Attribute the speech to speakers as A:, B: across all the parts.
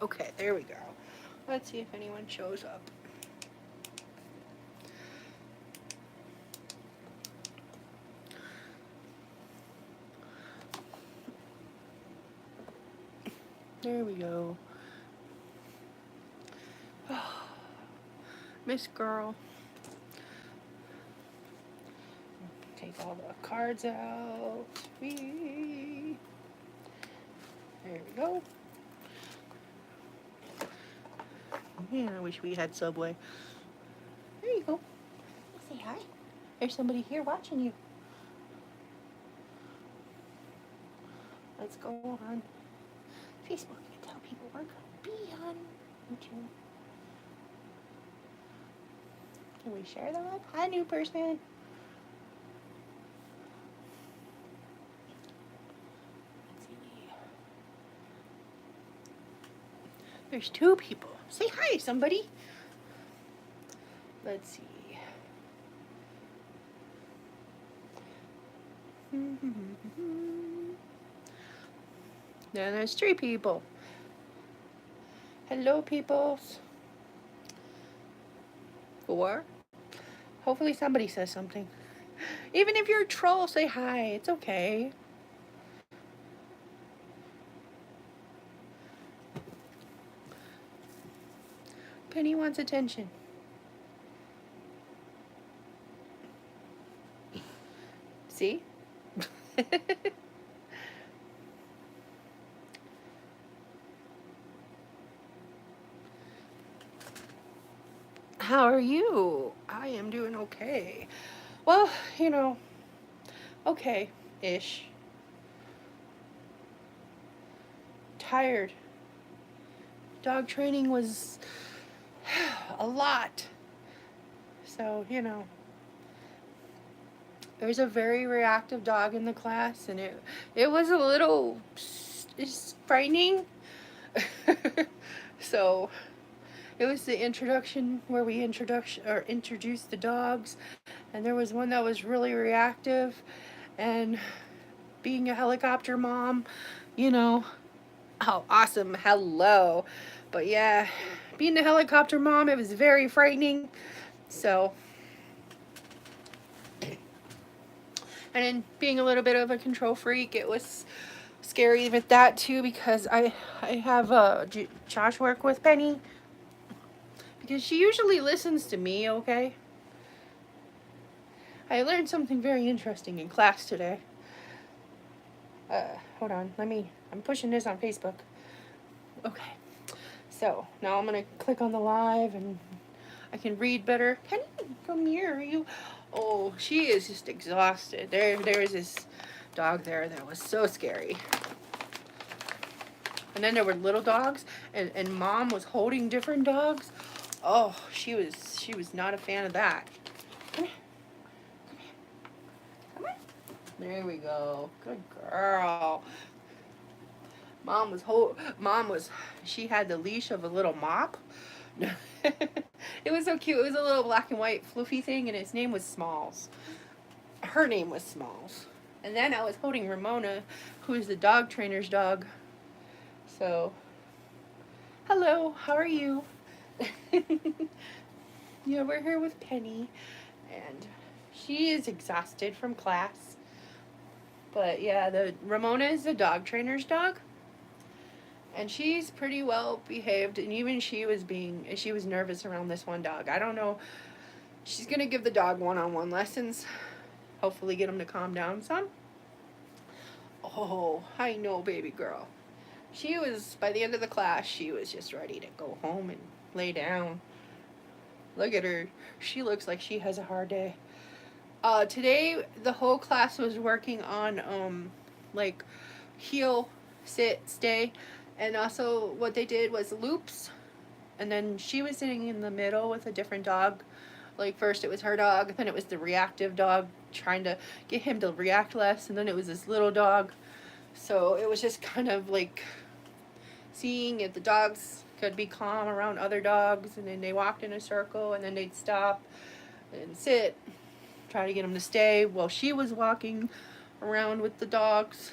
A: Okay, there we go. Let's see if anyone shows up. There we go. Miss Girl. Take all the cards out. Whee. There we go. Man, I wish we had Subway. There you go. Say hi. There's somebody here watching you. Let's go on Facebook and tell people we're going to be on YouTube. Can we share the live? Hi, new person. Let's see. There's 2 people. Say hi, somebody. Let's see. Then there's 3 people. Hello, peoples. 4. Hopefully somebody says something. Even if you're a troll, say hi. It's okay. Penny wants attention. See? How are you? I am doing okay. Well, you know, okay-ish. Tired. Dog training was a lot. So, you know, there was a very reactive dog in the class, and it was a little frightening. So it was the introduction where we introduced the dogs, and there was one that was really reactive, and being a helicopter mom, you know, oh, awesome, hello. But yeah, being a helicopter mom, it was very frightening. So, and then being a little bit of a control freak, it was scary with that too, because I have Josh work with Penny, because she usually listens to me, okay? I learned something very interesting in class today. Hold on, I'm pushing this on Facebook. Okay, so now I'm gonna click on the live and I can read better. Penny, come here, you. Oh, she is just exhausted. There is this dog there that was so scary. And then there were little dogs, and Mom was holding different dogs. Oh, she was not a fan of that. Come here. Come here. Come on. There we go. Good girl. She had the leash of a little mop. It was so cute. It was a little black and white fluffy thing, and his name was Smalls. Her name was Smalls. And then I was holding Ramona, who is the dog trainer's dog. So, hello, how are you? Yeah, we're here with Penny, and she is exhausted from class. But yeah, the Ramona is the dog trainer's dog, and she's pretty well behaved. And even she was nervous around this one dog. I don't know. She's gonna give the dog one-on-one lessons. Hopefully, get him to calm down some. Oh, I know, baby girl. She was, by the end of the class, she was just ready to go home and lay down. Look at her. She looks like she has a hard day. Today, the whole class was working on, like, heel, sit, stay. And also, what they did was loops. And then she was sitting in the middle with a different dog. Like, first it was her dog, then it was the reactive dog, trying to get him to react less. And then it was this little dog. So it was just kind of like seeing if the dogs could be calm around other dogs, and then they walked in a circle, and then they'd stop and sit, try to get them to stay while she was walking around with the dogs.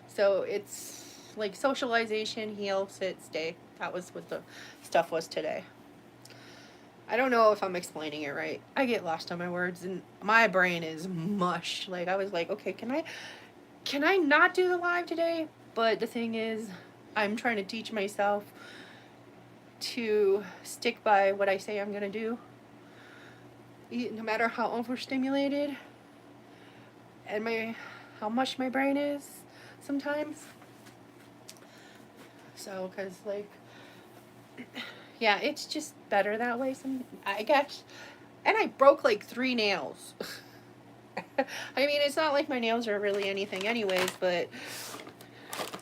A: So it's like socialization, heel, sit, stay. That was what the stuff was today. I don't know if I'm explaining it right. I get lost on my words and my brain is mush. Like I was like, okay, can I not do the live today? But the thing is, I'm trying to teach myself to stick by what I say I'm going to do. No matter how overstimulated and how much my brain is sometimes. So, cuz like yeah, it's just better that way I guess. And I broke like 3 nails. I mean, it's not like my nails are really anything anyways, but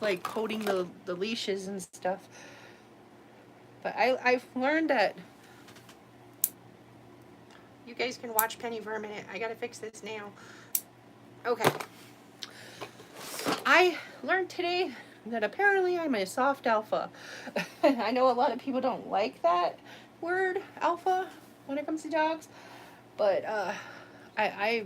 A: like coating the leashes and stuff. But I've learned that you guys can watch Penny for a minute. I gotta fix this nail. Okay. I learned today that apparently I'm a soft alpha. I know a lot of people don't like that word, alpha, when it comes to dogs. But I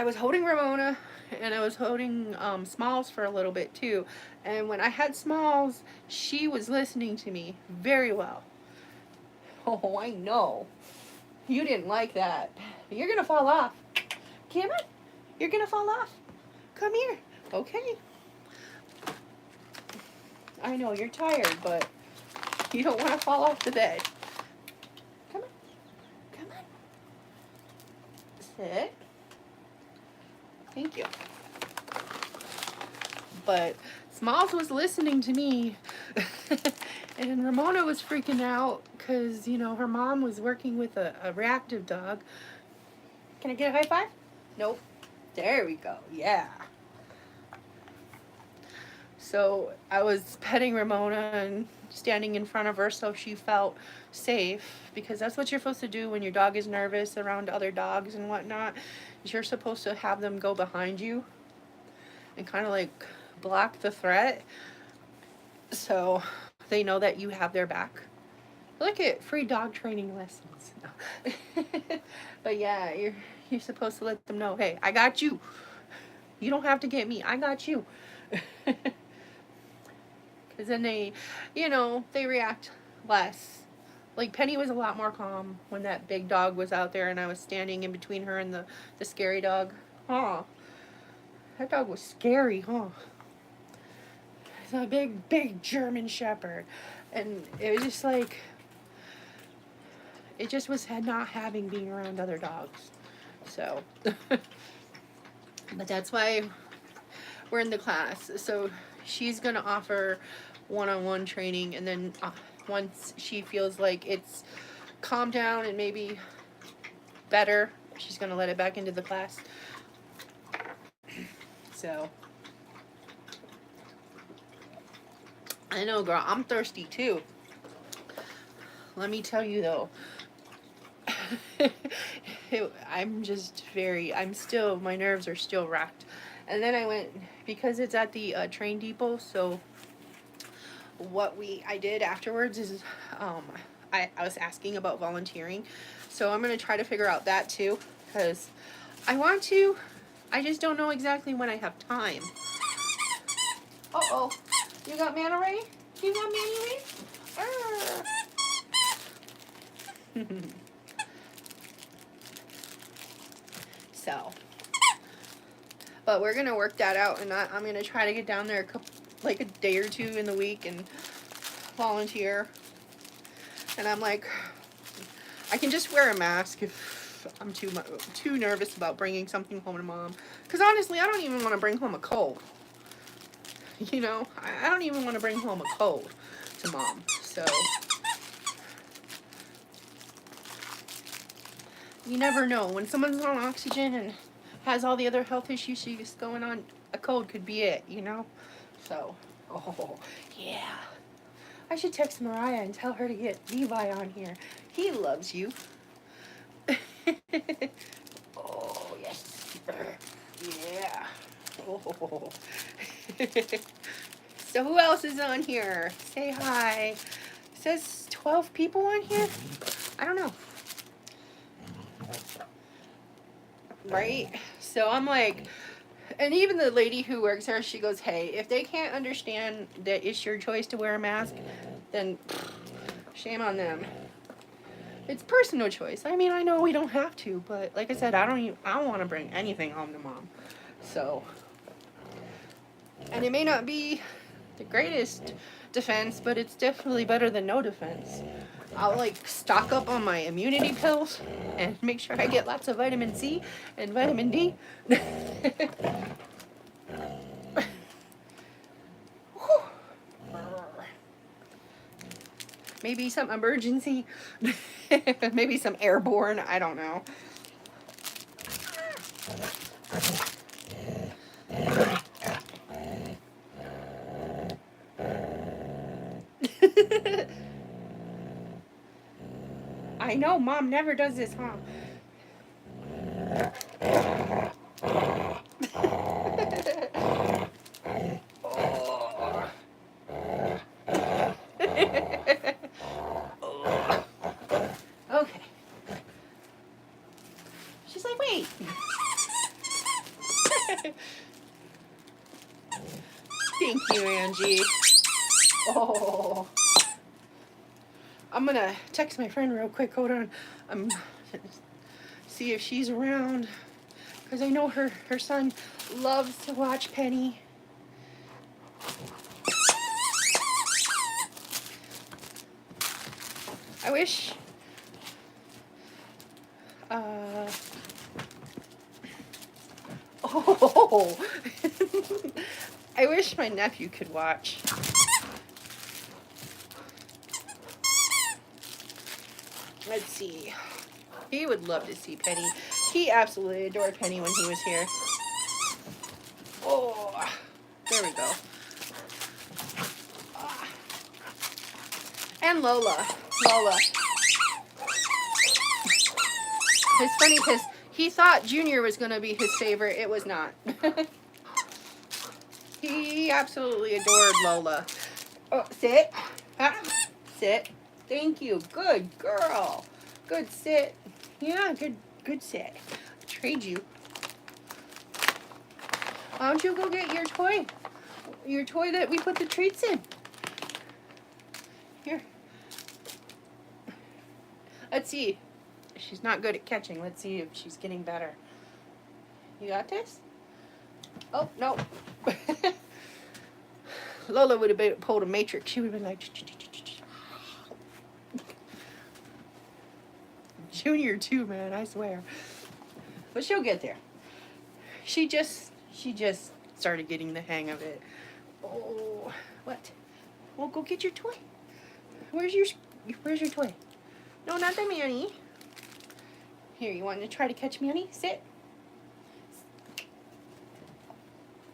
A: was holding Ramona and I was holding Smalls for a little bit too. And when I had Smalls, she was listening to me very well. Oh, I know. You didn't like that. You're going to fall off. Cameron, you're going to fall off. Come here. Okay. I know you're tired, but you don't want to fall off the bed. Come on. Come on. Sit. Thank you. But Smalls was listening to me. And Ramona was freaking out because, you know, her mom was working with a reactive dog. Can I get a high five? Nope. There we go. Yeah. So I was petting Ramona and standing in front of her so she felt safe, because that's what you're supposed to do when your dog is nervous around other dogs and whatnot. Is you're supposed to have them go behind you and kind of like block the threat so they know that you have their back. Look at free dog training lessons. But yeah, you're supposed to let them know, hey, I got you. You don't have to get me. I got you. Because then they, you know, they react less. Like Penny was a lot more calm when that big dog was out there and I was standing in between her and the scary dog. Huh. That dog was scary, huh? It's a big German Shepherd. And it was just like, it just was not having being around other dogs. So, but that's why we're in the class. So she's going to offer one-on-one training, and then once she feels like it's calmed down and maybe better, she's going to let it back into the class. So, I know, girl, I'm thirsty too. Let me tell you though, my nerves are still racked. And then I went, because it's at the train depot, so what I did afterwards is I was asking about volunteering. So I'm going to try to figure out that too, because I want to, I just don't know exactly when I have time. Uh-oh. You got Manna Ray? You got Manny Ray? So, but we're gonna work that out, and I'm gonna try to get down there a day or two in the week and volunteer. And I'm like, I can just wear a mask if I'm too nervous about bringing something home to mom. Because honestly, I don't even want to bring home a cold. You know, I don't even want to bring home a cold to mom. So you never know. When someone's on oxygen and has all the other health issues going on, a cold could be it, you know? So, oh, yeah. I should text Mariah and tell her to get Levi on here. He loves you. Oh, yes. Yeah. Oh. So who else is on here? Say hi. It says 12 people on here? I don't know. Right? So I'm like, And even the lady who works there, she goes, hey, if they can't understand that it's your choice to wear a mask, then shame on them. It's personal choice. I mean, I know we don't have to, but like I said, I don't want to bring anything home to mom. So, and it may not be the greatest defense, but it's definitely better than no defense. I'll like stock up on my immunity pills and make sure I get lots of vitamin C and vitamin D. Maybe some emergency, maybe some airborne, I don't know. I know, mom never does this, huh? Okay. She's like, wait. Thank you, Angie. Oh. I'm gonna text my friend real quick. Hold on. I'm see if she's around. Because I know her son loves to watch Penny. I wish oh I wish my nephew could watch. Let's see. He would love to see Penny. He absolutely adored Penny when he was here. Oh, there we go. And Lola. It's funny because he thought Junior was going to be his favorite. It was not. He absolutely adored Lola. Oh, sit. Sit. Thank you. Good girl. Good sit. Yeah, good sit. Trade you. Why don't you go get your toy? Your toy that we put the treats in. Here. Let's see. She's not good at catching. Let's see if she's getting better. You got this? Oh, no. Lola would have pulled a matrix. She would have been like... Junior too, man, I swear. But she'll get there. She just started getting the hang of it. Oh, what? Well, go get your toy. Where's your toy? No, not the Manny. Here, you want to try to catch Manny? Sit.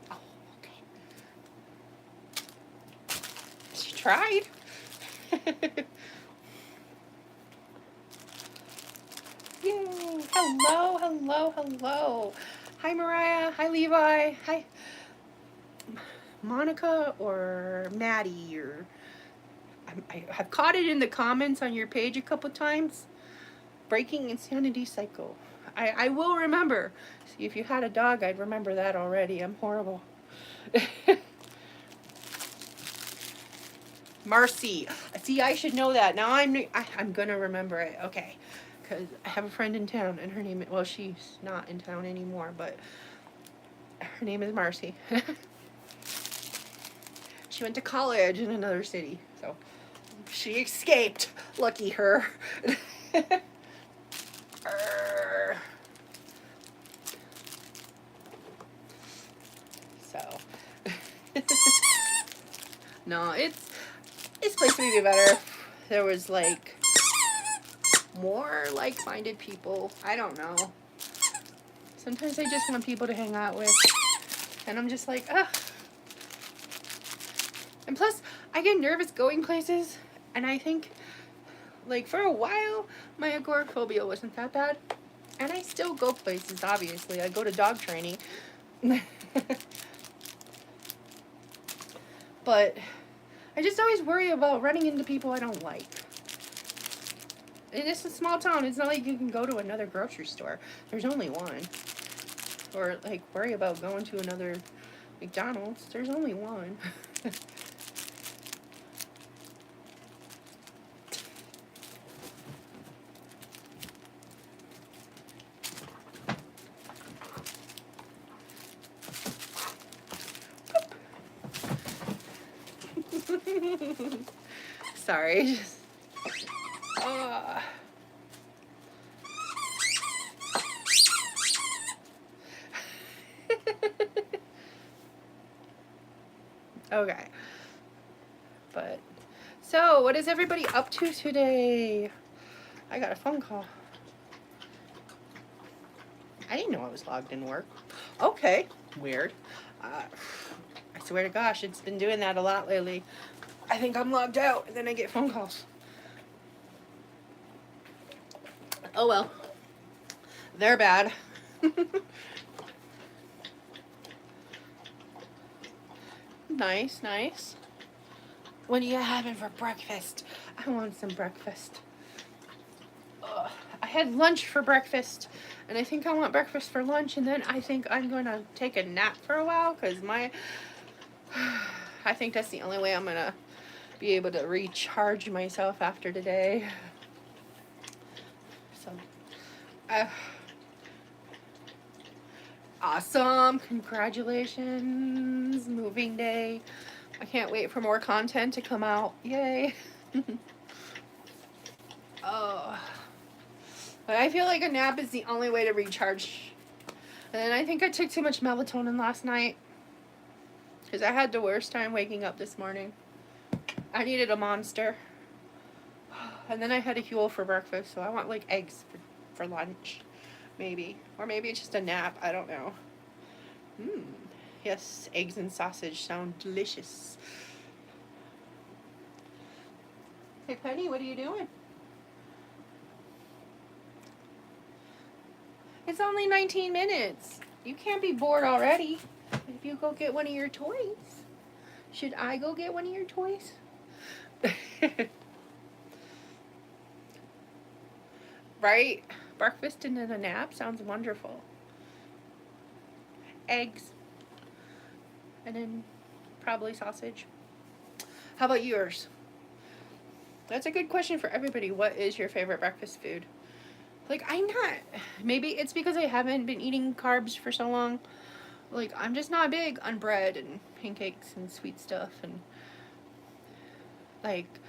A: Oh, okay. She tried. Yay. Hello. Hi, Mariah. Hi, Levi. Hi, Monica or Maddie. Or I have caught it in the comments on your page a couple times. Breaking Insanity Cycle. I will remember. See, if you had a dog, I'd remember that already. I'm horrible. Marcy. See, I should know that. Now I'm gonna remember it. Okay. Because I have a friend in town, and her name, well, she's not in town anymore, but her name is Marcy. She went to college in another city, so she escaped. Lucky her. So, no, it's supposed to be better. There was like more like-minded people. I don't know. Sometimes I just want people to hang out with, and I'm just like, ugh. And plus, I get nervous going places, and I think, like, for a while, my agoraphobia wasn't that bad. And I still go places, obviously. I go to dog training. But I just always worry about running into people I don't like. And it's a small town. It's not like you can go to another grocery store. There's only one. or like worry about going to another McDonald's. There's only one. Sorry. Okay. But, so, what is everybody up to today? I got a phone call. I didn't know I was logged in work. Okay. Weird. I swear to gosh, it's been doing that a lot lately. I think I'm logged out, and then I get phone calls. Oh well. They're bad. Nice, nice. What are you having for breakfast? I want some breakfast. Ugh. I had lunch for breakfast, and I think I want breakfast for lunch, and then I think I'm going to take a nap for a while, because I think that's the only way I'm going to be able to recharge myself after today. So, awesome. Congratulations. Moving day. I can't wait for more content to come out. Yay. Oh. But I feel like a nap is the only way to recharge. And then I think I took too much melatonin last night, because I had the worst time waking up this morning. I needed a Monster. And then I had a Huel for breakfast, so I want like eggs for lunch. Maybe. Or maybe it's just a nap. I don't know. Yes, eggs and sausage sound delicious. Hey, Penny, what are you doing? It's only 19 minutes. You can't be bored already. If you go get one of your toys. Should I go get one of your toys? Right? Breakfast and then a nap sounds wonderful. Eggs. And then probably sausage. How about yours? That's a good question for everybody. What is your favorite breakfast food? Like, I'm not, maybe it's because I haven't been eating carbs for so long. Like, I'm just not big on bread and pancakes and sweet stuff and, like,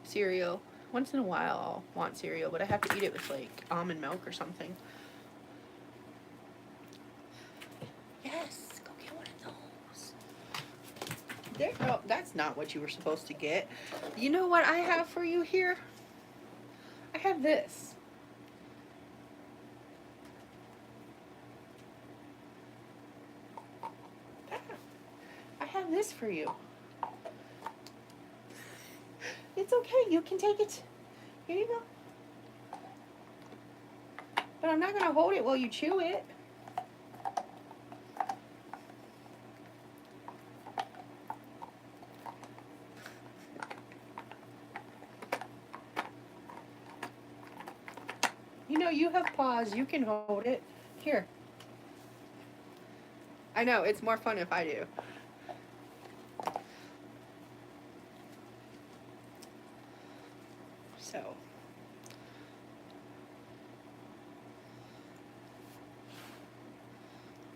A: cereal. Once in a while I'll want cereal, but I have to eat it with, like, almond milk or something. Yes, go get one of those. There, oh, that's not what you were supposed to get. You know what I have for you here? I have this. I have this for you. It's okay, you can take it. Here you go. But I'm not going to hold it while you chew it. You know, you have paws, you can hold it. Here. I know, it's more fun if I do. So.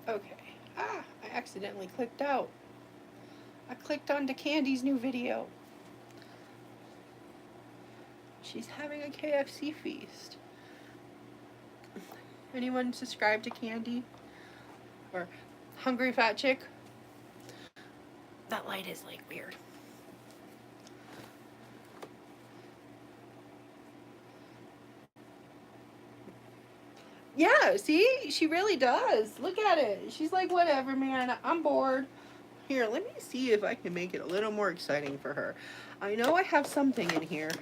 A: Okay. I accidentally clicked out. I clicked onto Candy's new video. She's having a KFC feast. Anyone subscribe to Candy? Or Hungry Fat Chick? That light is like weird. Yeah, see? She really does. Look at it. She's like, whatever, man. I'm bored. Here, let me see if I can make it a little more exciting for her. I know I have something in here.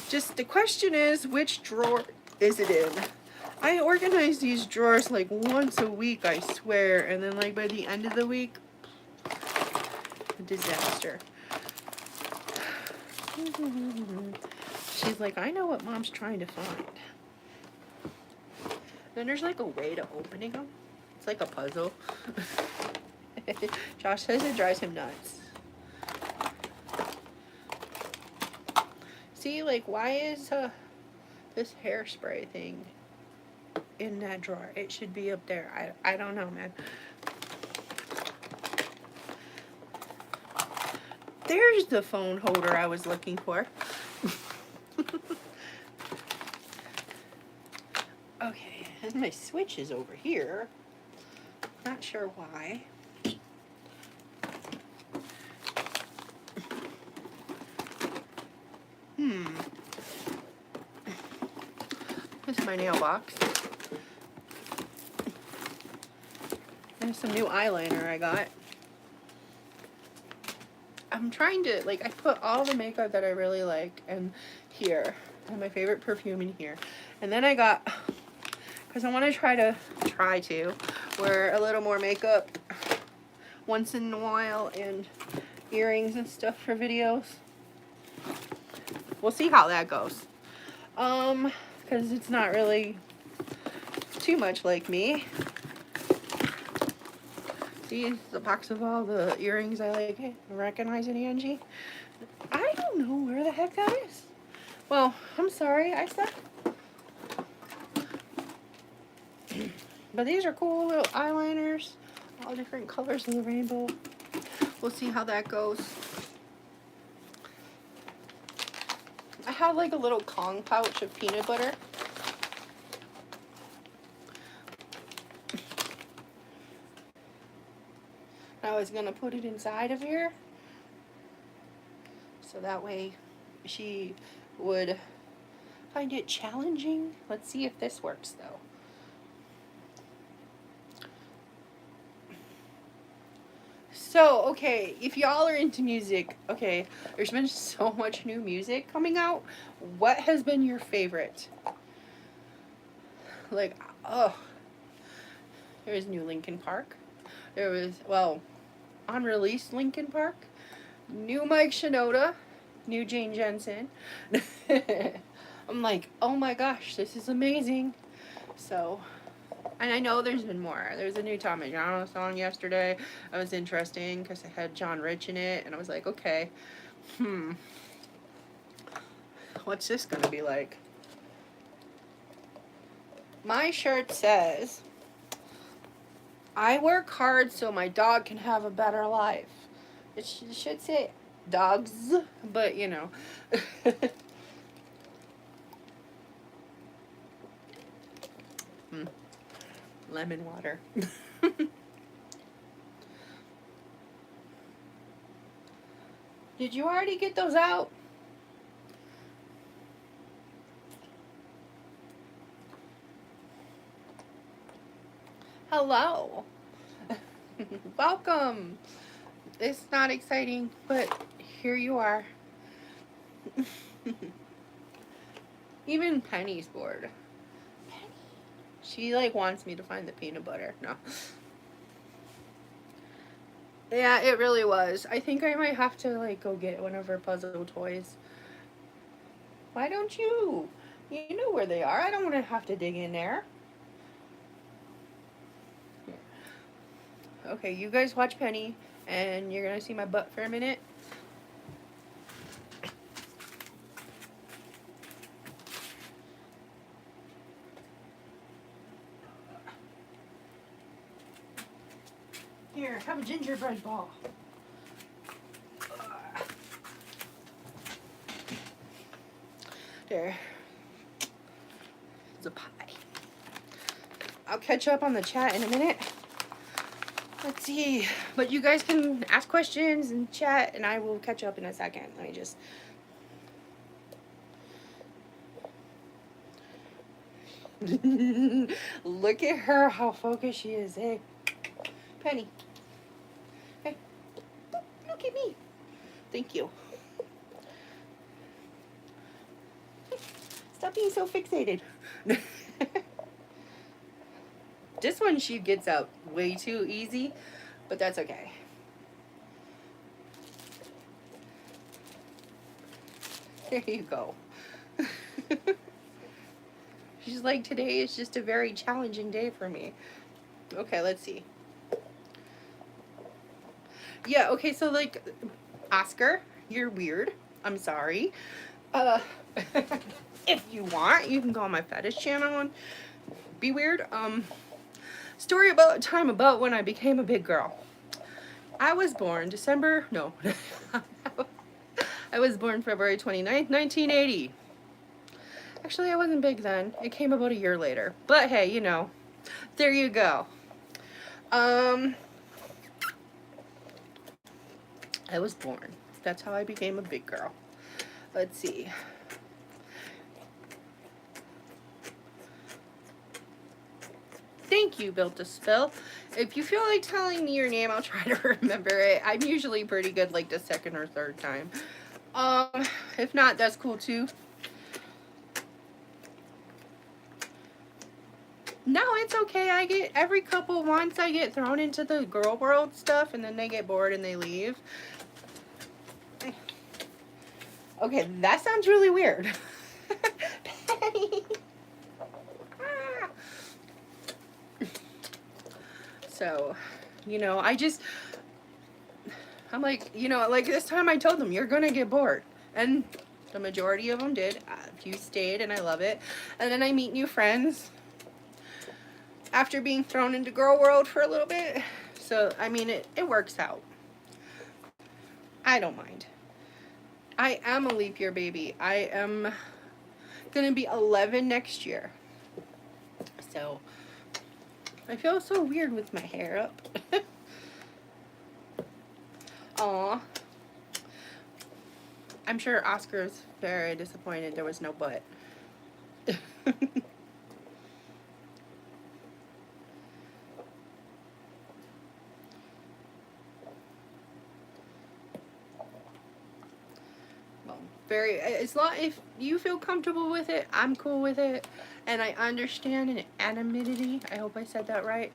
A: Just the question is, which drawer is it in? I organize these drawers like once a week, I swear. And then like by the end of the week, a disaster. She's like, I know what Mom's trying to find. Then there's like a way to opening them. It's like a puzzle. Josh says it drives him nuts. See, like, why is this hairspray thing in that drawer? It should be up there. I don't know, man. There's the phone holder I was looking for. Okay, and my switch is over here. Not sure why. This is my nail box. There's some new eyeliner I got. I'm trying to, like, I put all the makeup that I really like in here. And my favorite perfume in here. And then I got, because I want to try to wear a little more makeup once in a while and earrings and stuff for videos. We'll see how that goes. Because it's not really too much like me. See the box of all the earrings I like. Hey, recognize it, Angie? I don't know where the heck that is. Well, I'm sorry, I said. But these are cool little eyeliners. All different colors of the rainbow. We'll see how that goes. I have like a little Kong pouch of peanut butter. I was gonna put it inside of here. So that way she would find it challenging. Let's see if this works though. So, okay, if y'all are into music, okay, there's been so much new music coming out. What has been your favorite? Like, oh, there was new Linkin Park. There was, well, unreleased Linkin Park. New Mike Shinoda. New Jane Jensen. I'm like, oh my gosh, this is amazing. So, and I know there's been more. There's a new Tom and John song yesterday. That was interesting because it had John Rich in it. And I was like, okay, what's this going to be like? My shirt says, I work hard so my dog can have a better life. It should say dogs, but you know. Lemon water. Did you already get those out? Hello. Welcome. It's not exciting, but here you are. Even Penny's bored. Penny. She like wants me to find the peanut butter. No. Yeah, it really was. I think I might have to like go get one of her puzzle toys. Why don't you? You know where they are. I don't want to have to dig in there. Okay, you guys watch Penny, and you're gonna see my butt for a minute. Here, have a gingerbread ball. There. It's a pie. I'll catch up on the chat in a minute. Let's see. But you guys can ask questions and chat, and I will catch up in a second. Let me just... Look at her, how focused she is. Hey, Penny. Hey, look at me. Thank you. Stop being so fixated. This one she gets out way too easy, but that's okay. There you go. She's like, today is just a very challenging day for me. Okay, let's see. Yeah, okay, so like Oscar, you're weird. I'm sorry. Uh if you want, you can go on my fetish channel and be weird. Story about time about when I became a big girl. I was born December, no. I was born February 29th, 1980. Actually, I wasn't big then. It came about a year later. But hey, you know, there you go. I was born. That's how I became a big girl. Let's see. Thank you, Built to Spill. If you feel like telling me your name, I'll try to remember it. I'm usually pretty good like the second or third time. If not, that's cool too. No, it's okay. I get every couple months I get thrown into the girl world stuff and then they get bored and they leave. Okay, that sounds really weird. Penny. So, you know, I'm like, you know, like this time I told them, you're gonna get bored. And the majority of them did. A few stayed and I love it. And then I meet new friends after being thrown into girl world for a little bit. So, I mean, it works out. I don't mind. I am a leap year baby. I am gonna be 11 next year. So, I feel so weird with my hair up. Aw. I'm sure Oscar's very disappointed there was no butt. Well, very, as long if you feel comfortable with it, I'm cool with it. And I understand an anonymity. I hope I said that right.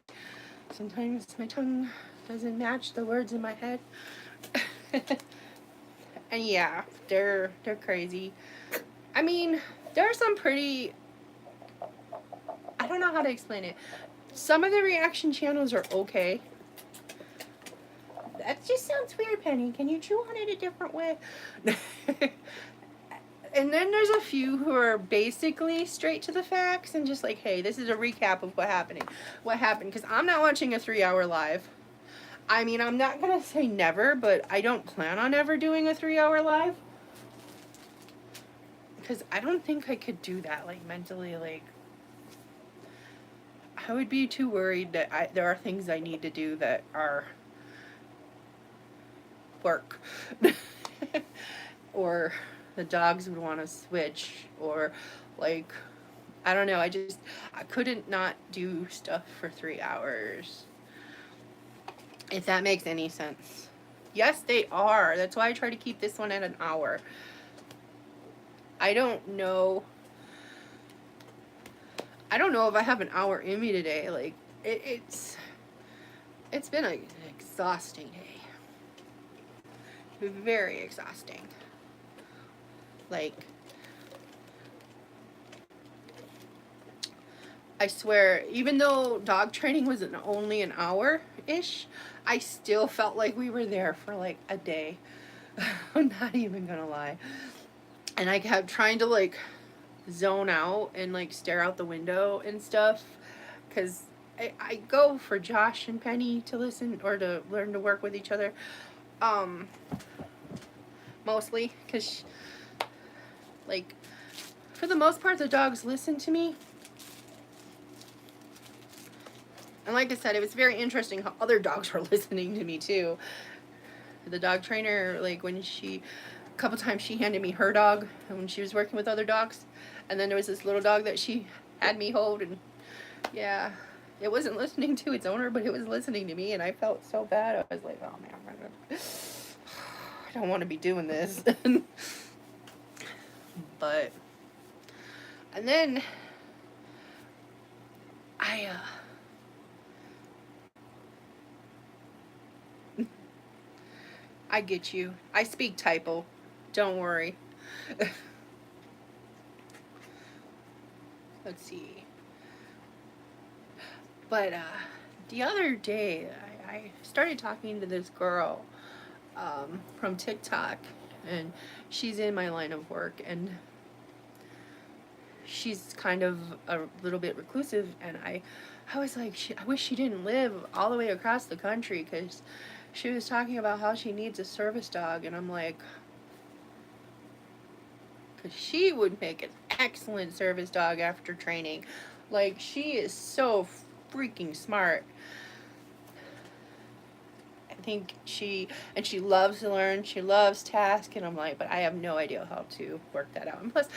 A: Sometimes my tongue doesn't match the words in my head. And yeah, they're crazy. I mean, there are some pretty, I don't know how to explain it. Some of the reaction channels are okay. That just sounds weird, Penny. Can you chew on it a different way? And then there's a few who are basically straight to the facts and just like, hey, this is a recap of what happened. Because I'm not watching a 3-hour live. I mean, I'm not going to say never, but I don't plan on ever doing a 3-hour live. Because I don't think I could do that, like, mentally, like, I would be too worried that there are things I need to do that are work. Or the dogs would want to switch, or, like, I don't know, I couldn't not do stuff for 3 hours. If that makes any sense. Yes, they are. That's why I try to keep this one at an hour. I don't know if I have an hour in me today. Like, it's been an exhausting day. Very exhausting. Like, I swear, even though dog training was only an hour-ish, I still felt like we were there for like a day. I'm not even gonna lie. And I kept trying to like zone out and like stare out the window and stuff, because I go for Josh and Penny to listen or to learn to work with each other, mostly because like for the most part the dogs listen to me. And like I said, it was very interesting how other dogs were listening to me too. The dog trainer, like when a couple times she handed me her dog when she was working with other dogs, and then there was this little dog that she had me hold, and yeah, it wasn't listening to its owner, but it was listening to me, and I felt so bad. I was like, oh man, I don't want to be doing this. But, and then I get you. I speak typo. Don't worry. Let's see. But, the other day, I started talking to this girl from TikTok, and she's in my line of work, and she's kind of a little bit reclusive, and I was like, I wish she didn't live all the way across the country, because she was talking about how she needs a service dog, and I'm like, because she would make an excellent service dog after training. Like, she is so freaking smart. I think she loves to learn. She loves task, and I'm like, but I have no idea how to work that out. And plus,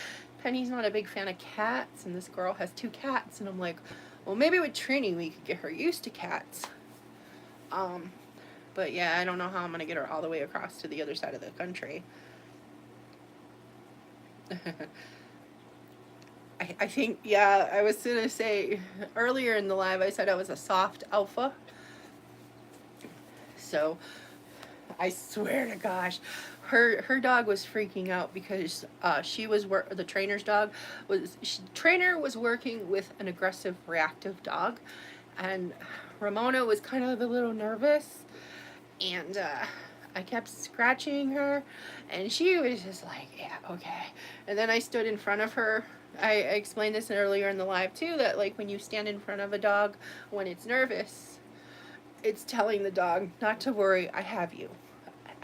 A: Penny's not a big fan of cats, and this girl has 2 cats, and I'm like, well, maybe with training we could get her used to cats. But yeah, I don't know how I'm gonna get her all the way across to the other side of the country. I think, yeah, I was gonna say earlier in the live, I said I was a soft alpha. So I swear to gosh, her dog was freaking out because the trainer's dog trainer was working with an aggressive reactive dog, and Ramona was kind of a little nervous, and I kept scratching her, and she was just like, yeah, okay. And then I stood in front of her. I explained this earlier in the live too, that like when you stand in front of a dog when it's nervous, it's telling the dog not to worry, I have you.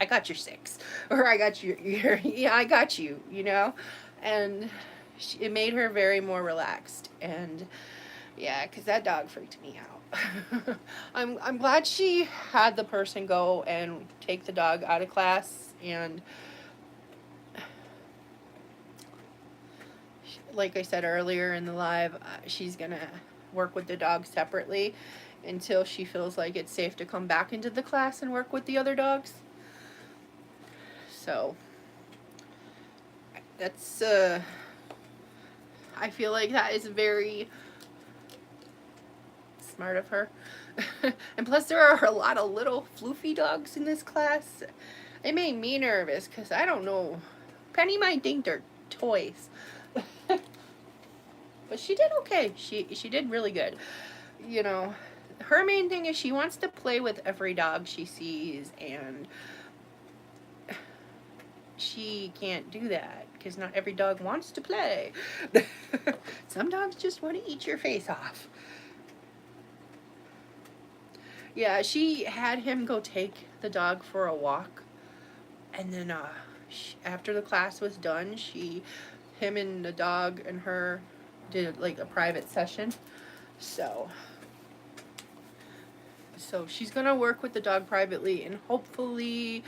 A: I got your 6. Or I got your yeah, I got you, you know? And it made her very more relaxed. And yeah, because that dog freaked me out. I'm glad she had the person go and take the dog out of class, and like I said earlier in the live, she's gonna work with the dog separately until she feels like it's safe to come back into the class and work with the other dogs. So that's I feel like that is very smart of her. And plus there are a lot of little floofy dogs in this class. It made me nervous because I don't know, Penny might think they're toys. But she did okay. She did really good. You know, her main thing is she wants to play with every dog she sees, and she can't do that because not every dog wants to play. Some dogs just want to eat your face off. Yeah, she had him go take the dog for a walk, and then after the class was done, him and the dog and her did like a private session. So she's gonna work with the dog privately, and hopefully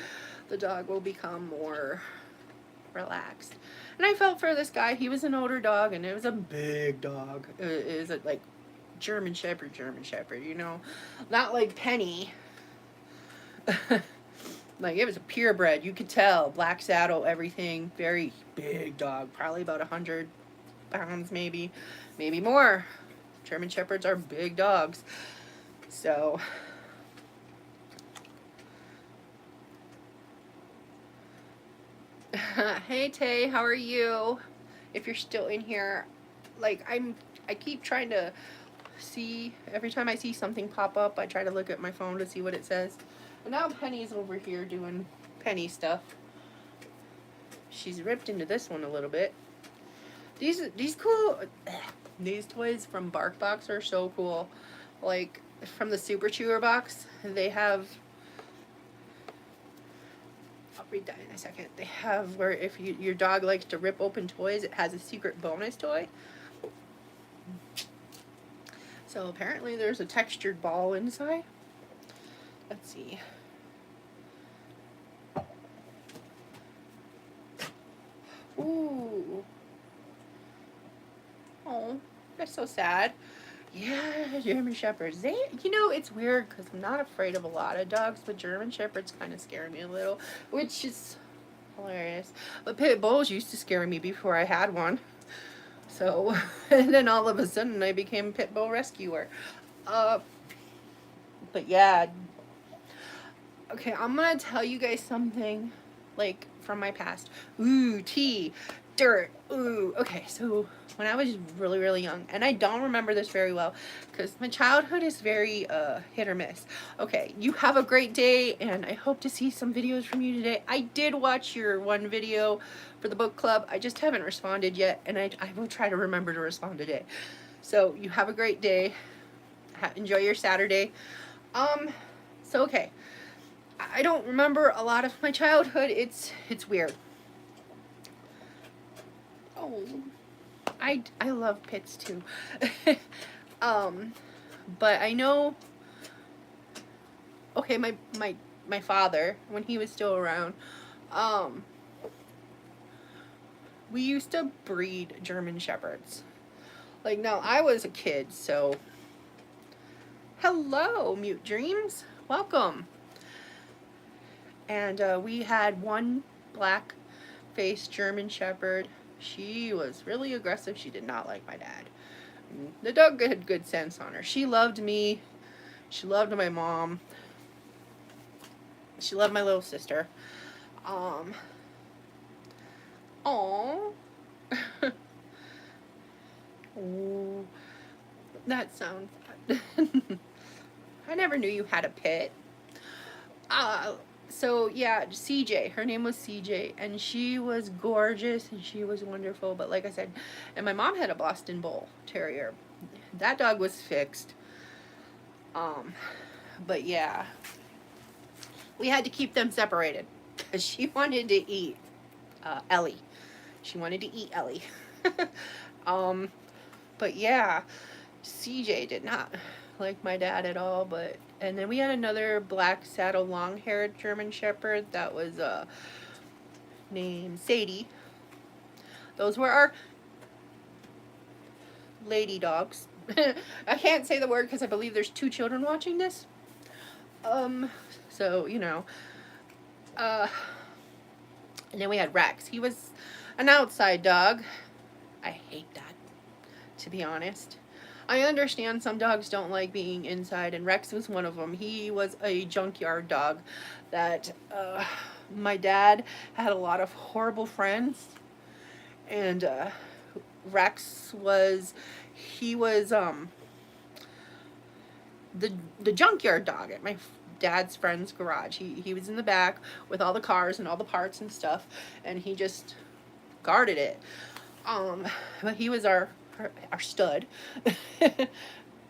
A: the dog will become more relaxed. And I felt for this guy. He was an older dog, and it was a big dog. It was like German Shepherd, you know, not like Penny. Like, it was a purebred. You could tell, black saddle, everything. Very big dog, probably about 100 pounds, maybe more. German Shepherds are big dogs. So hey Tay, how are you? If you're still in here, like I keep trying to see, every time I see something pop up, I try to look at my phone to see what it says. And now Penny's over here doing Penny stuff. She's ripped into this one a little bit. These toys from BarkBox are so cool. Like from the Super Chewer box, they have, I'll read that in a second. They have where if your dog likes to rip open toys, it has a secret bonus toy. So apparently there's a textured ball inside. Let's see. Ooh. Oh, that's so sad. Yeah, German Shepherds. You know, it's weird because I'm not afraid of a lot of dogs, but German Shepherds kind of scare me a little, which is hilarious. But pit bulls used to scare me before I had one. So, and then all of a sudden I became a pit bull rescuer. But yeah. Okay, I'm gonna tell you guys something. Like, from my past. Ooh, tea, dirt, ooh. Okay, so when I was really, really young, and I don't remember this very well because my childhood is very hit or miss. Okay, you have a great day, and I hope to see some videos from you today. I did watch your one video for the book club. I just haven't responded yet, and I will try to remember to respond today. So you have a great day. Enjoy your Saturday. So okay, I don't remember a lot of my childhood. It's weird. Oh, I love pits too. But I know. Okay, my father, when he was still around, we used to breed German Shepherds. Like, now I was a kid, so hello, Mute Dreams, welcome. And we had one black-faced German Shepherd. She was really aggressive. She did not like my dad. The dog had good sense on her. She loved me. She loved my mom. She loved my little sister. Aww. Oh, that sounds bad. I never knew you had a pet. So yeah, CJ, her name was CJ, and she was gorgeous and she was wonderful. But like I said, and my mom had a Boston Bull Terrier. That dog was fixed. But yeah, we had to keep them separated because she wanted to eat Ellie. She wanted to eat Ellie. But yeah, CJ did not like my dad at all. And then we had another black saddle long-haired German Shepherd that was named Sadie. Those were our lady dogs. I can't say the word because I believe there's 2 children watching this. So you know. And then we had Rex. He was an outside dog. I hate that, to be honest. I understand some dogs don't like being inside, and Rex was one of them. He was a junkyard dog that my dad had a lot of horrible friends, and Rex was, he was the junkyard dog at my dad's friend's garage. He was in the back with all the cars and all the parts and stuff, and he just guarded it. But he was our stud.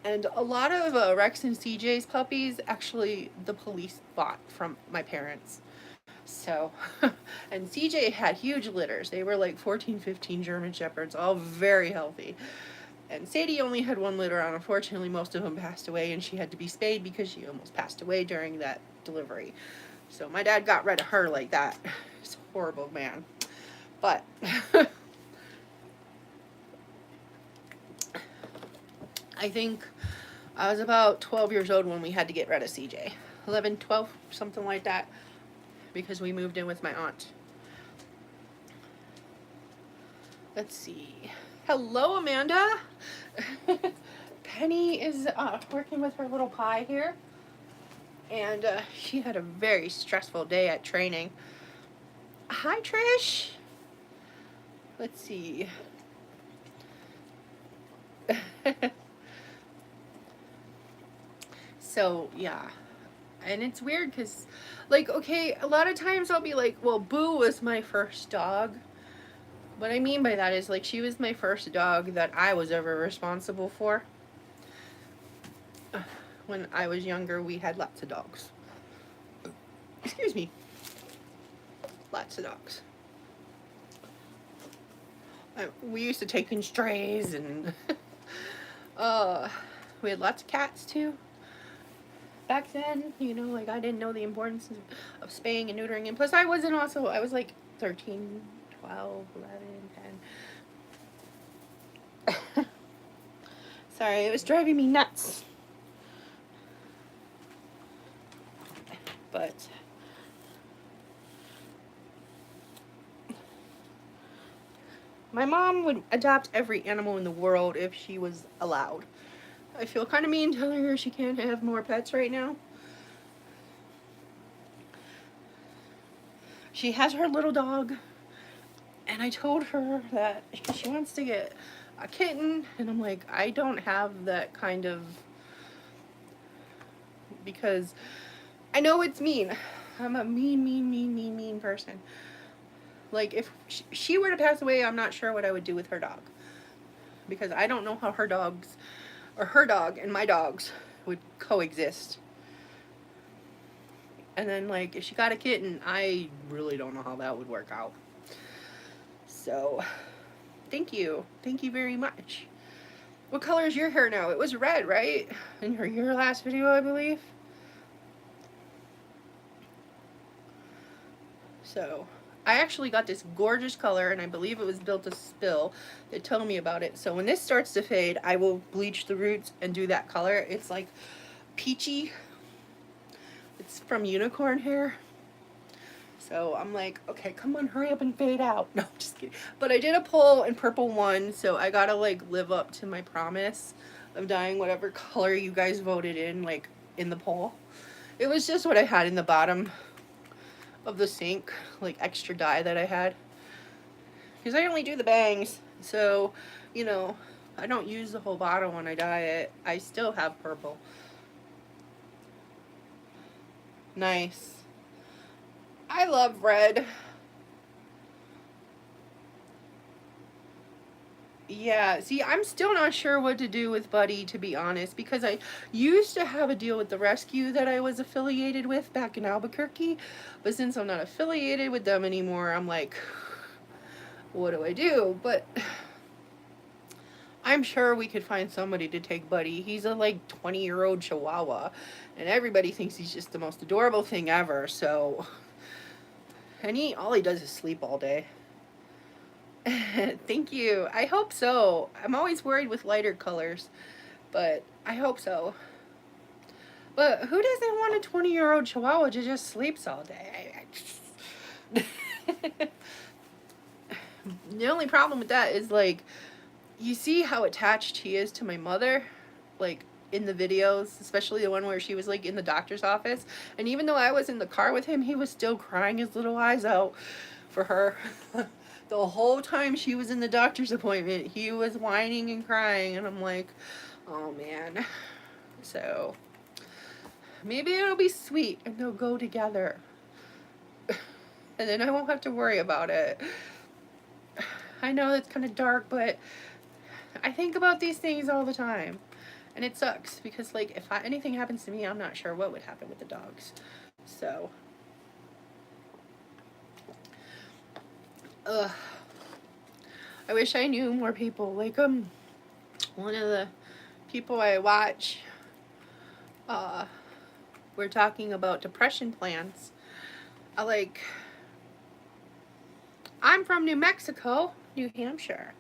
A: And a lot of Rex and CJ's puppies, actually, the police bought from my parents. So, and CJ had huge litters. They were like 14, 15 German Shepherds, all very healthy. And Sadie only had 1 litter on. Unfortunately, most of them passed away, and she had to be spayed because she almost passed away during that delivery. So my dad got rid of her like that. It's horrible, man. But I think I was about 12 years old when we had to get rid of CJ. 11, 12, something like that, because we moved in with my aunt. Let's see. Hello, Amanda. Penny is working with her little pie here, and she had a very stressful day at training. Hi, Trish. Let's see. So, yeah. And it's weird because, like, okay, a lot of times I'll be like, well, Boo was my first dog. What I mean by that is, like, she was my first dog that I was ever responsible for. When I was younger, we had lots of dogs. Excuse me. Lots of dogs. We used to take in strays, and we had lots of cats too. Back then, you know, like, I didn't know the importance of spaying and neutering, and plus I was like 13, 12, 11, 10. Sorry, it was driving me nuts. But my mom would adopt every animal in the world if she was allowed. I feel kind of mean telling her she can't have more pets right now. she has her little dog, and I told her that she wants to get a kitten, and I'm like, I don't have that kind of, because I know it's mean. I'm a mean person. Like, if she were to pass away, I'm not sure what I would do with her dog. Because I don't know how her dogs, or her dog and my dogs, would coexist. And then, like, if she got a kitten, I really don't know how that would work out. So, thank you. Thank you very much. What color is your hair now? It was red, right? In your last video, I believe. So, I actually got this gorgeous color, and I believe it was Built to Spill that told me about it. So when this starts to fade, I will bleach the roots and do that color. It's like peachy. It's from unicorn hair. So I'm like, okay, come on, hurry up and fade out. No, just kidding. But I did a poll and purple won, so I gotta like live up to my promise of dyeing whatever color you guys voted in, like in the poll. It was just what I had in the bottom of the sink, like extra dye that I had. Because I only do the bangs, so, you know, I don't use the whole bottle when I dye it. I still have purple. Nice. I love red. Yeah, see, I'm still not sure what to do with Buddy, to be honest, because I used to have a deal with the rescue that I was affiliated with back in Albuquerque, but since I'm not affiliated with them anymore, I'm like, what do I do? But I'm sure we could find somebody to take Buddy. He's a like 20-year-old Chihuahua, and everybody thinks he's just the most adorable thing ever, so, and all he does is sleep all day. Thank you. I hope so. I'm always worried with lighter colors, but I hope so. But who doesn't want a 20-year-old Chihuahua to just sleeps all day? The only problem with that is, like, you see how attached he is to my mother, like, in the videos, especially the one where she was, like, in the doctor's office. And even though I was in the car with him, he was still crying his little eyes out for her. The whole time she was in the doctor's appointment, he was whining and crying, and I'm like, oh man. So, maybe it'll be sweet, and they'll go together. And then I won't have to worry about it. I know it's kind of dark, but I think about these things all the time. And it sucks, because, like, if anything happens to me, I'm not sure what would happen with the dogs. So, ugh. I wish I knew more people. Like, one of the people I watch, we're talking about depression plans. I'm from New Mexico, New Hampshire.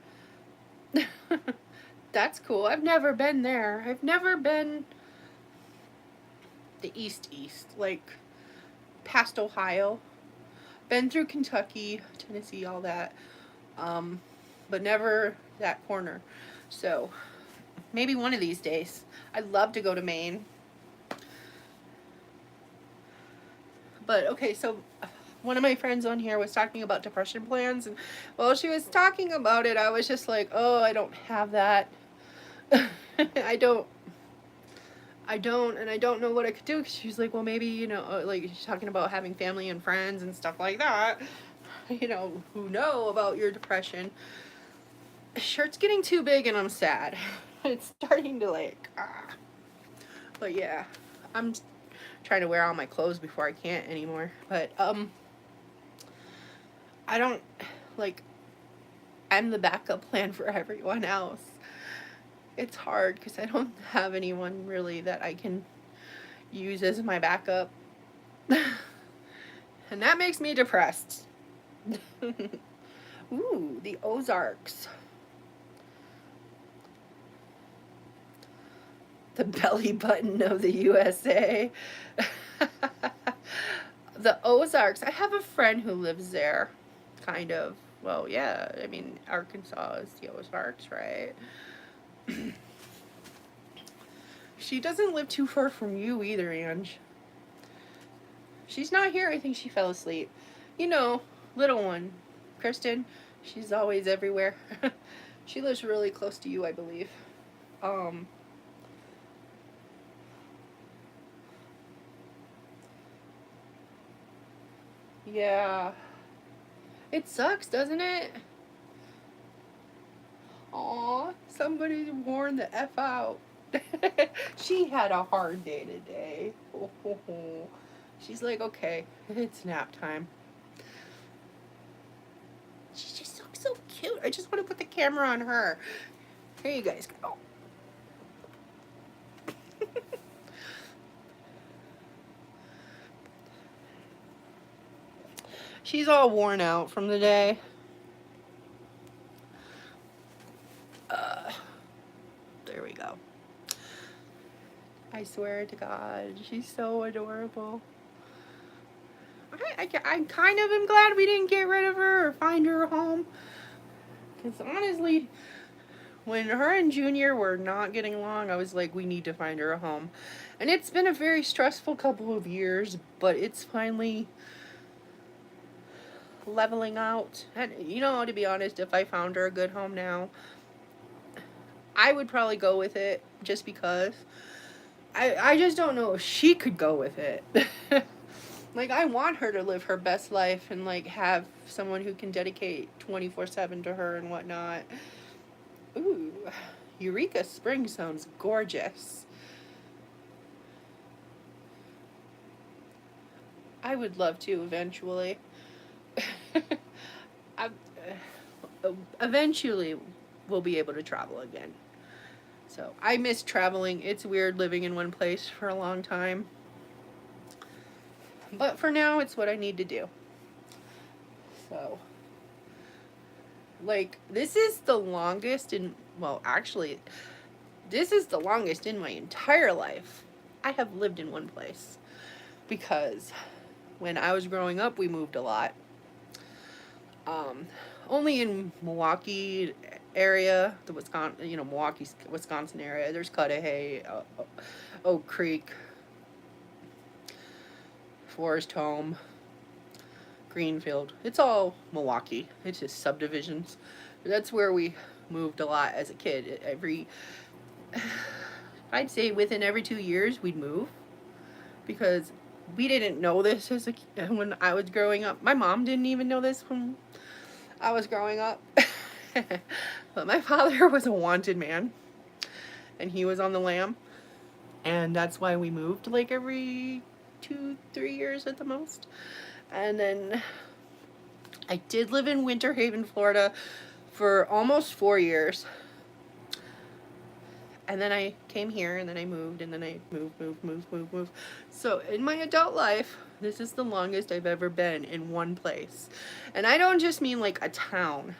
A: That's cool. I've never been there. I've never been the east, like past Ohio. Been through Kentucky, Tennessee, all that. But never that corner. So, maybe one of these days. I'd love to go to Maine. But, okay, so one of my friends on here was talking about depression plans, and while she was talking about it, I was just like, oh, I don't have that. I don't, and I don't know what I could do, because she was like, well, maybe, you know, like, she's talking about having family and friends and stuff like that, you know, who know about your depression. Shirt's getting too big and I'm sad. It's starting to, like, But yeah, I'm trying to wear all my clothes before I can't anymore. But, I don't, like, I'm the backup plan for everyone else. It's hard because I don't have anyone really that I can use as my backup. And that makes me depressed. Ooh, the Ozarks. The belly button of the USA. The Ozarks. I have a friend who lives there, kind of. Well, yeah, I mean, Arkansas is the Ozarks, right? She doesn't live too far from you either, Ange. She's not here. I think she fell asleep. You know, little one, Kristen. She's always everywhere. She lives really close to you, I believe. Um, yeah. It sucks, doesn't it? Aw, somebody warned the F out. She had a hard day today. She's like, okay, it's nap time. She just looks so cute. I just want to put the camera on her. Here you guys go. She's all worn out from the day. Uh, there we go. I swear to God, she's so adorable. I kind of am glad we didn't get rid of her or find her a home. Because honestly, when her and Junior were not getting along, I was like, we need to find her a home. And it's been a very stressful couple of years, but it's finally leveling out. And, you know, to be honest, if I found her a good home now, I would probably go with it just because. I just don't know if she could go with it. Like, I want her to live her best life and, like, have someone who can dedicate 24/7 to her and whatnot. Ooh, Eureka Springs sounds gorgeous. I would love to eventually. I, eventually, we'll be able to travel again. So, I miss traveling. It's weird living in one place for a long time. But for now, it's what I need to do. So, like, this is the longest in, well, actually, this is the longest in my entire life I have lived in one place. Because when I was growing up, we moved a lot. Um, Only in Milwaukee area, the Wisconsin, Milwaukee, Wisconsin area. There's Cudahy, Oak Creek, Forest Home, Greenfield. It's all Milwaukee. It's just subdivisions. That's where we moved a lot as a kid. I'd say within every 2 years we'd move because we didn't know this when I was growing up. My mom didn't even know this when I was growing up. But my father was a wanted man, and he was on the lam, and that's why we moved like every 2-3 years at the most. And then I did live in Winter Haven, Florida for almost 4 years. And then I came here, and then I moved, and then I moved. So in my adult life, this is the longest I've ever been in one place. And I don't just mean like a town.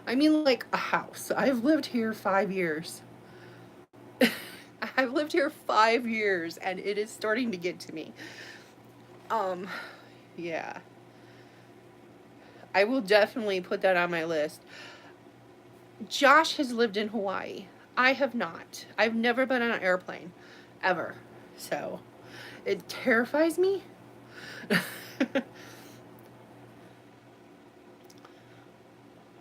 A: I mean like a house. I've lived here 5 years. I've lived here 5 years, and it is starting to get to me. Yeah. I will definitely put that on my list. Josh has lived in Hawaii. I have not. I've never been on an airplane. Ever. So, it terrifies me.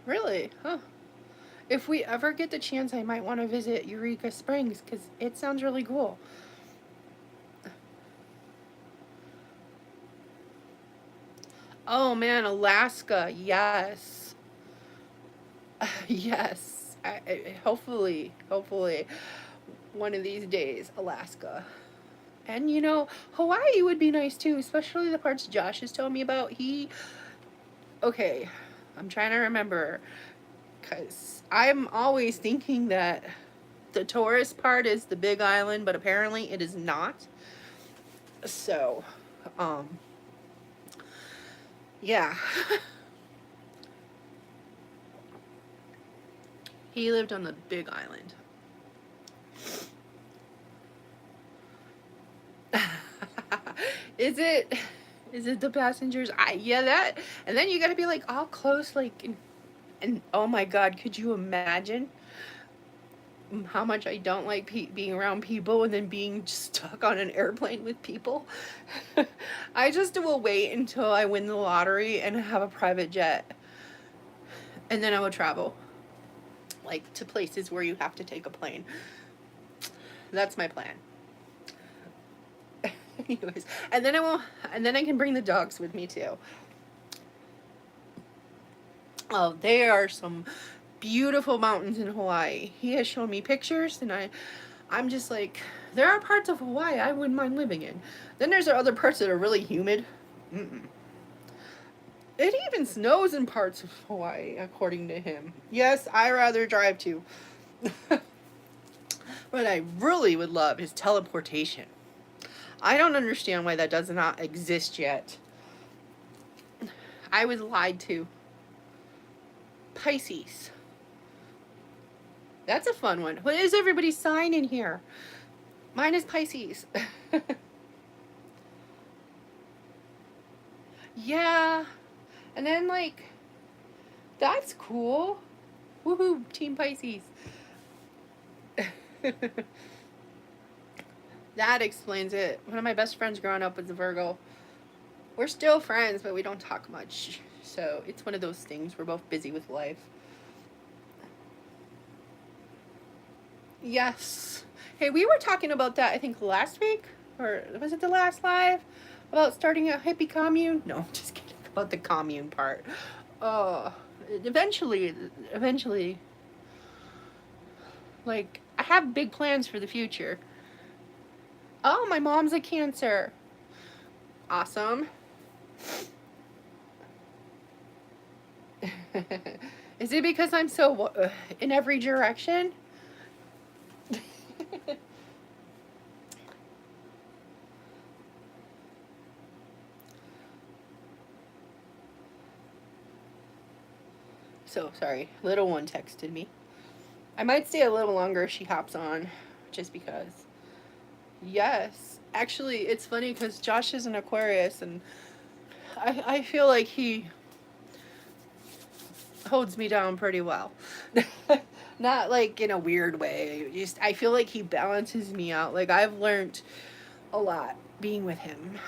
A: Really? Huh. If we ever get the chance, I might want to visit Eureka Springs because it sounds really cool. Oh man, Alaska. Yes. Yes. Hopefully, one of these days, Alaska. And Hawaii would be nice too, especially the parts Josh has told me about. Okay, I'm trying to remember, because I'm always thinking that the tourist part is the Big Island, but apparently it is not. So, yeah. He lived on the Big Island. Is it? Is it the passengers? Yeah, that. And then you gotta be like all close, like, and oh my God, could you imagine? how much I don't like being around people and then being stuck on an airplane with people. I just will wait until I win the lottery and have a private jet, and then I will travel, like to places where you have to take a plane. That's my plan. Anyways, and then I can bring the dogs with me too. Oh, there are some beautiful mountains in Hawaii. He has shown me pictures, and I'm just like, there are parts of Hawaii I wouldn't mind living in. Then there's other parts that are really humid. Mm-mm. It even snows in parts of Hawaii, according to him. Yes, I rather drive too. What I really would love is teleportation. I don't understand why that does not exist yet. I was lied to. Pisces. That's a fun one. What is everybody's sign in here? Mine is Pisces. Yeah. And then, like, that's cool. Woohoo, Team Pisces. That explains it. One of my best friends growing up was a Virgo. We're still friends, but we don't talk much. So it's one of those things. We're both busy with life. Yes. Hey, we were talking about that, I think, last week? Or was it the last live? About starting a hippie commune? No, just kidding. About the commune part. Uh, eventually, like, I have big plans for the future. Oh, my mom's a Cancer. Awesome. Is it because I'm so in every direction? So, sorry. Little one texted me. I might stay a little longer if she hops on, just because. Yes. Actually, it's funny because Josh is an Aquarius, and I feel like he holds me down pretty well. Not like in a weird way. Just I feel like he balances me out. Like I've learned a lot being with him.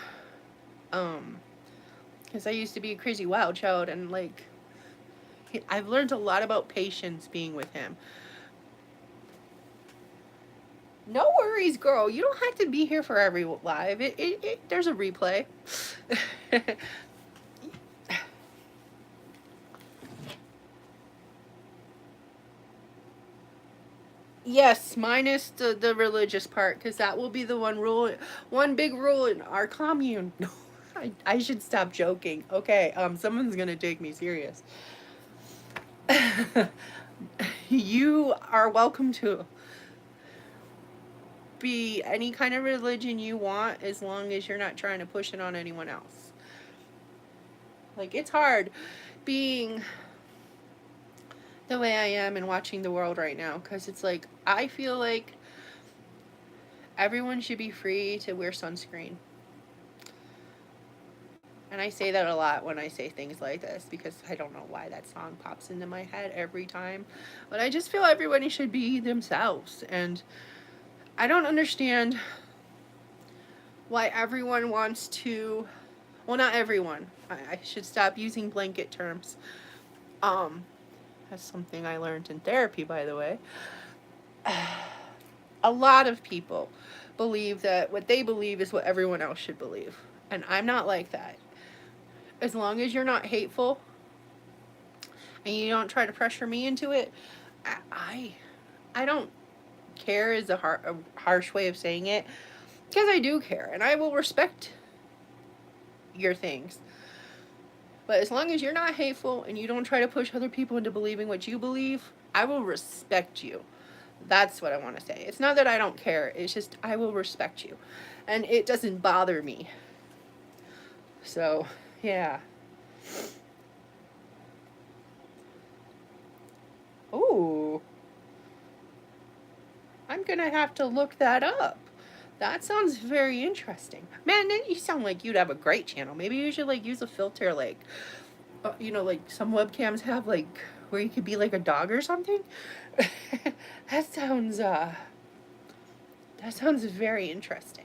A: Because I used to be a crazy wild child, and like I've learned a lot about patience being with him. No worries, girl. You don't have to be here for every live. There's a replay. Yes, minus the religious part, because that will be the one big rule in our commune. No, I should stop joking. Okay, someone's gonna take me serious. You are welcome to be any kind of religion you want as long as you're not trying to push it on anyone else. Like, it's hard being the way I am and watching the world right now, because it's like, I feel like everyone should be free to wear sunscreen. And I say that a lot when I say things like this because I don't know why that song pops into my head every time. But I just feel everybody should be themselves. And I don't understand why everyone wants to. Well, not everyone. I should stop using blanket terms. That's something I learned in therapy, by the way. A lot of people believe that what they believe is what everyone else should believe. And I'm not like that. As long as you're not hateful and you don't try to pressure me into it, I don't care is a harsh way of saying it, because I do care and I will respect your things. But as long as you're not hateful and you don't try to push other people into believing what you believe, I will respect you. That's what I want to say. It's not that I don't care. It's just I will respect you. And it doesn't bother me. So, yeah. Ooh. I'm going to have to look that up. That sounds very interesting. Man, you sound like you'd have a great channel. Maybe you should like use a filter like like some webcams have like where you could be like a dog or something. That sounds very interesting.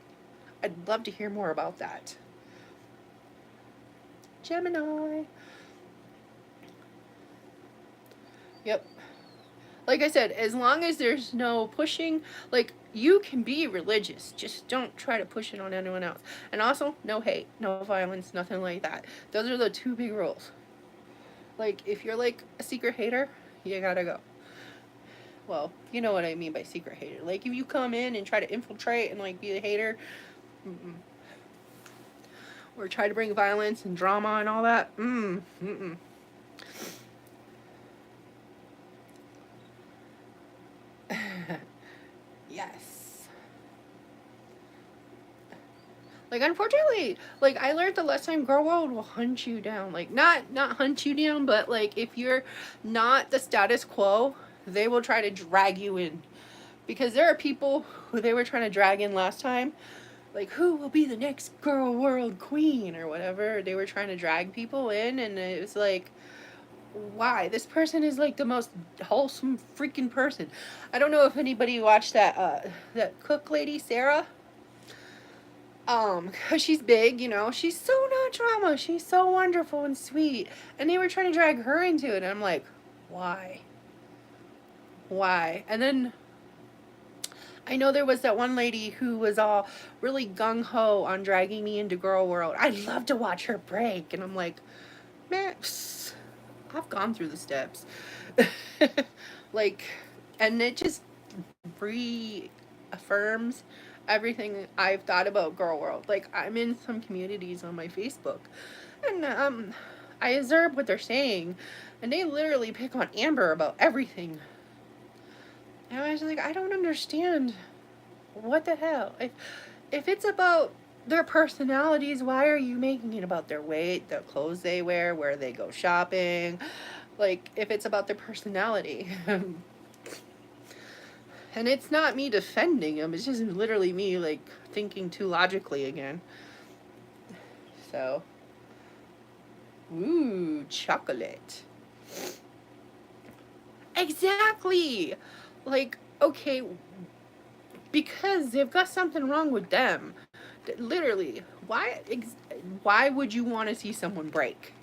A: I'd love to hear more about that. Gemini. Yep. Like I said, as long as there's no pushing, like, you can be religious, just don't try to push it on anyone else. And also, no hate, no violence, nothing like that. Those are the two big rules. Like, if you're like a secret hater, you gotta go. Well, you know what I mean by secret hater. Like, if you come in and try to infiltrate and like be a hater, or try to bring violence and drama and all that, yes. Like, unfortunately, like, I learned the last time, Girl World will hunt you down. Like, not hunt you down, but like, if you're not the status quo, they will try to drag you in. Because there are people who they were trying to drag in last time, like, who will be the next Girl World queen or whatever. They were trying to drag people in, and it was like, why? This person is like the most wholesome freaking person. I don't know if anybody watched that cook lady, Sarah. 'Cause she's big, you know, she's so not drama, she's so wonderful and sweet, and they were trying to drag her into it, and I'm like, why? And then I know there was that one lady who was all really gung-ho on dragging me into Girl World. I'd love to watch her break, and I'm like, man, I've gone through the steps. Like, and it just reaffirms everything I've thought about Girl World. Like, I'm in some communities on my Facebook, and I observe what they're saying, and they literally pick on Amber about everything. And I was like, I don't understand. What the hell? If it's about their personalities, why are you making it about their weight, the clothes they wear, where they go shopping? Like, if it's about their personality. And it's not me defending them, it's just literally me, like, thinking too logically again. So, ooh, chocolate. Exactly! Like, okay, because they've got something wrong with them. Literally, why would you want to see someone break?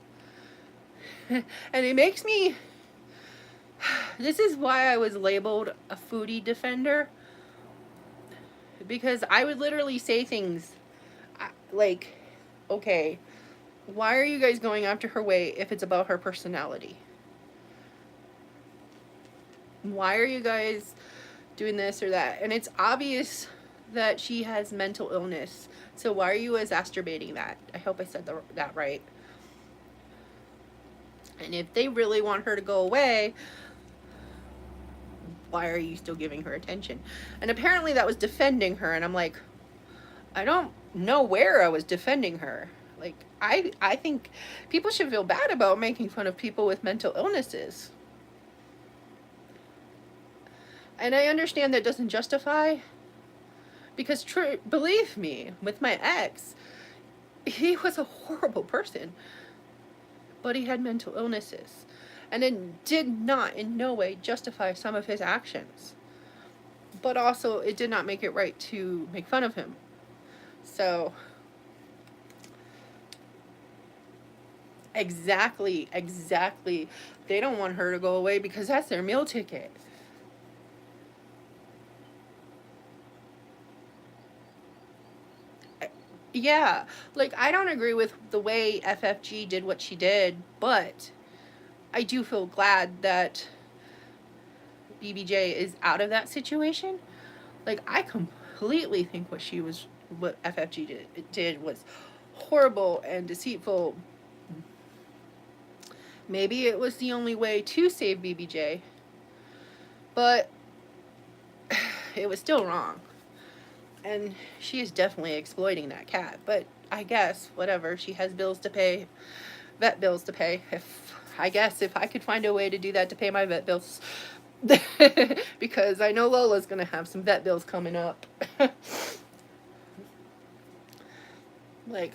A: And it makes me... This is why I was labeled a foodie defender. Because I would literally say things like, okay, why are you guys going after her weight if it's about her personality? Why are you guys doing this or that? And it's obvious that she has mental illness. So why are you exacerbating that? I hope I said that right. And if they really want her to go away, why are you still giving her attention? And apparently that was defending her, and I'm like, I don't know where I was defending her. Like, I think people should feel bad about making fun of people with mental illnesses. And I understand that doesn't justify, because believe me, with my ex, he was a horrible person, but he had mental illnesses. And it did not in no way justify some of his actions. But also, it did not make it right to make fun of him. So, exactly. They don't want her to go away because that's their meal ticket. Yeah, like, I don't agree with the way FFG did what she did, but I do feel glad that BBJ is out of that situation. Like, I completely think what FFG did was horrible and deceitful. Maybe it was the only way to save BBJ, but it was still wrong. And she is definitely exploiting that cat. But I guess, whatever, she has bills to pay, vet bills to pay. If I could find a way to do that to pay my vet bills. Because I know Lola's going to have some vet bills coming up. Like,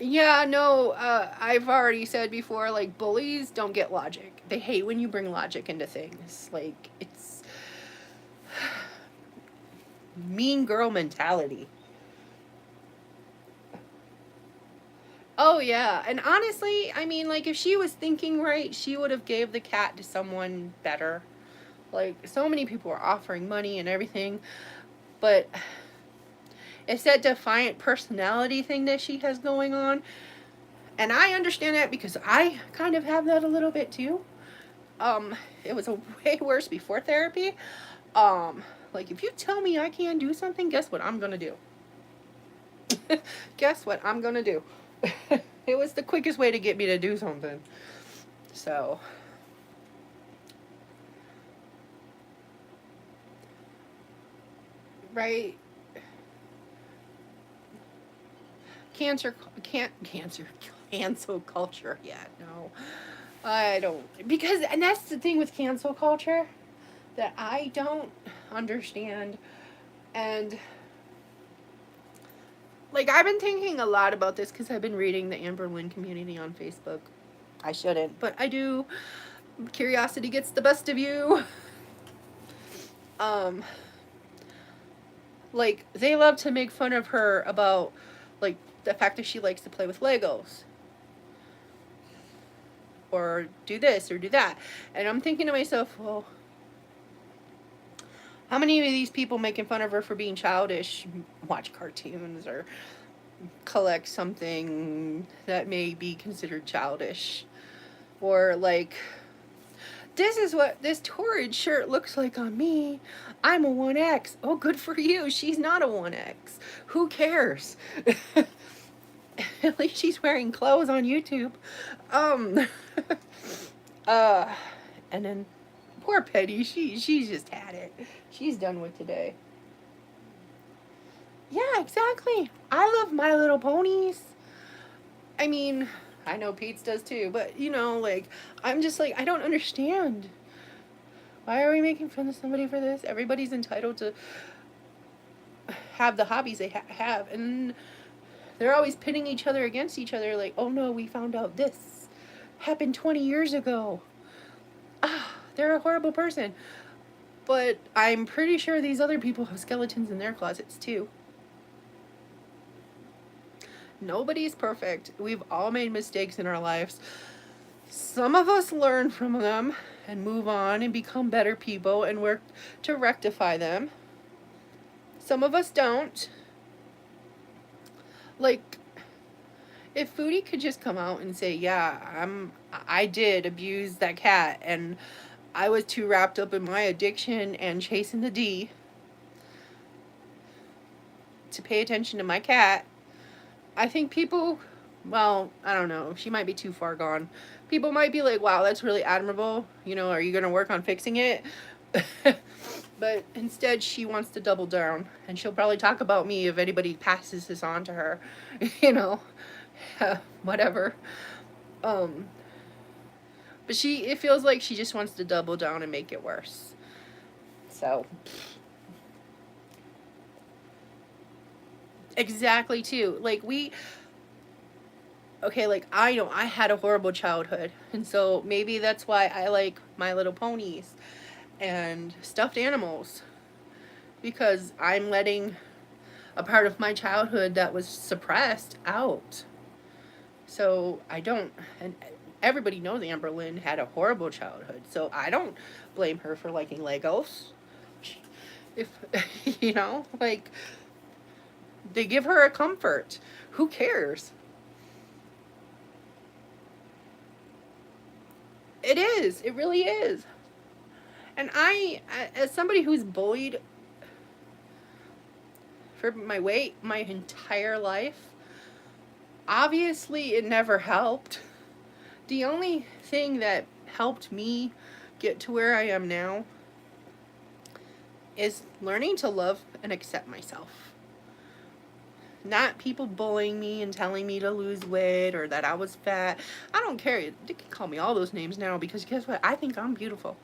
A: Yeah, no, I've already said before, like, bullies don't get logic. They hate when you bring logic into things. Like, it's mean girl mentality. Oh, yeah. And honestly, I mean, like, if she was thinking right, she would have gave the cat to someone better. Like, so many people are offering money and everything, but it's that defiant personality thing that she has going on. And I understand that because I kind of have that a little bit too. It was a way worse before therapy. Like, if you tell me I can't do something, guess what I'm gonna do? Guess what I'm gonna do? It was the quickest way to get me to do something. So, right? Cancer, can't cancer, cancel culture. Yeah, no, I don't, because, and that's the thing with cancel culture that I don't understand. And like, I've been thinking a lot about this because I've been reading the Amber Lynn community on Facebook. I shouldn't, but I do. Curiosity gets the best of you. Um, like, they love to make fun of her about, like, the fact that she likes to play with Legos or do this or do that. And I'm thinking to myself, well, how many of these people making fun of her for being childish watch cartoons or collect something that may be considered childish? Or, like, this is what this torrid shirt looks like on me. I'm a 1X. Oh, good for you. She's not a 1X. Who cares? At least she's wearing clothes on YouTube. Um, uh, and then poor Petty, she's just had it. She's done with today. Yeah, exactly. I love My Little Ponies. I mean, I know Pete's does too, but you know, like, I'm just like, I don't understand. Why are we making fun of somebody for this? Everybody's entitled to have the hobbies they have, and they're always pitting each other against each other. Like, oh no, we found out this happened 20 years ago. Ah, they're a horrible person. But I'm pretty sure these other people have skeletons in their closets too. Nobody's perfect. We've all made mistakes in our lives. Some of us learn from them and move on and become better people and work to rectify them. Some of us don't. Like, if Foodie could just come out and say, "Yeah, I did abuse that cat and I was too wrapped up in my addiction and chasing the D to pay attention to my cat." I think people, well, I don't know, she might be too far gone. People might be like, "Wow, that's really admirable. You know, are you going to work on fixing it?" But instead, she wants to double down, and she'll probably talk about me if anybody passes this on to her. You know, whatever. Um, but it feels like she just wants to double down and make it worse. So, exactly, too. Like, okay, like, I know I had a horrible childhood, and so maybe that's why I like My Little Ponies and stuffed animals, because I'm letting a part of my childhood that was suppressed out. So I don't, and everybody knows Amber Lynn had a horrible childhood, so I don't blame her for liking Legos. If, you know, like, they give her a comfort. Who cares? It is. It really is. And as somebody who's bullied for my weight my entire life, obviously it never helped. The only thing that helped me get to where I am now is learning to love and accept myself. Not people bullying me and telling me to lose weight or that I was fat. I don't care. They can call me all those names now because guess what? I think I'm beautiful.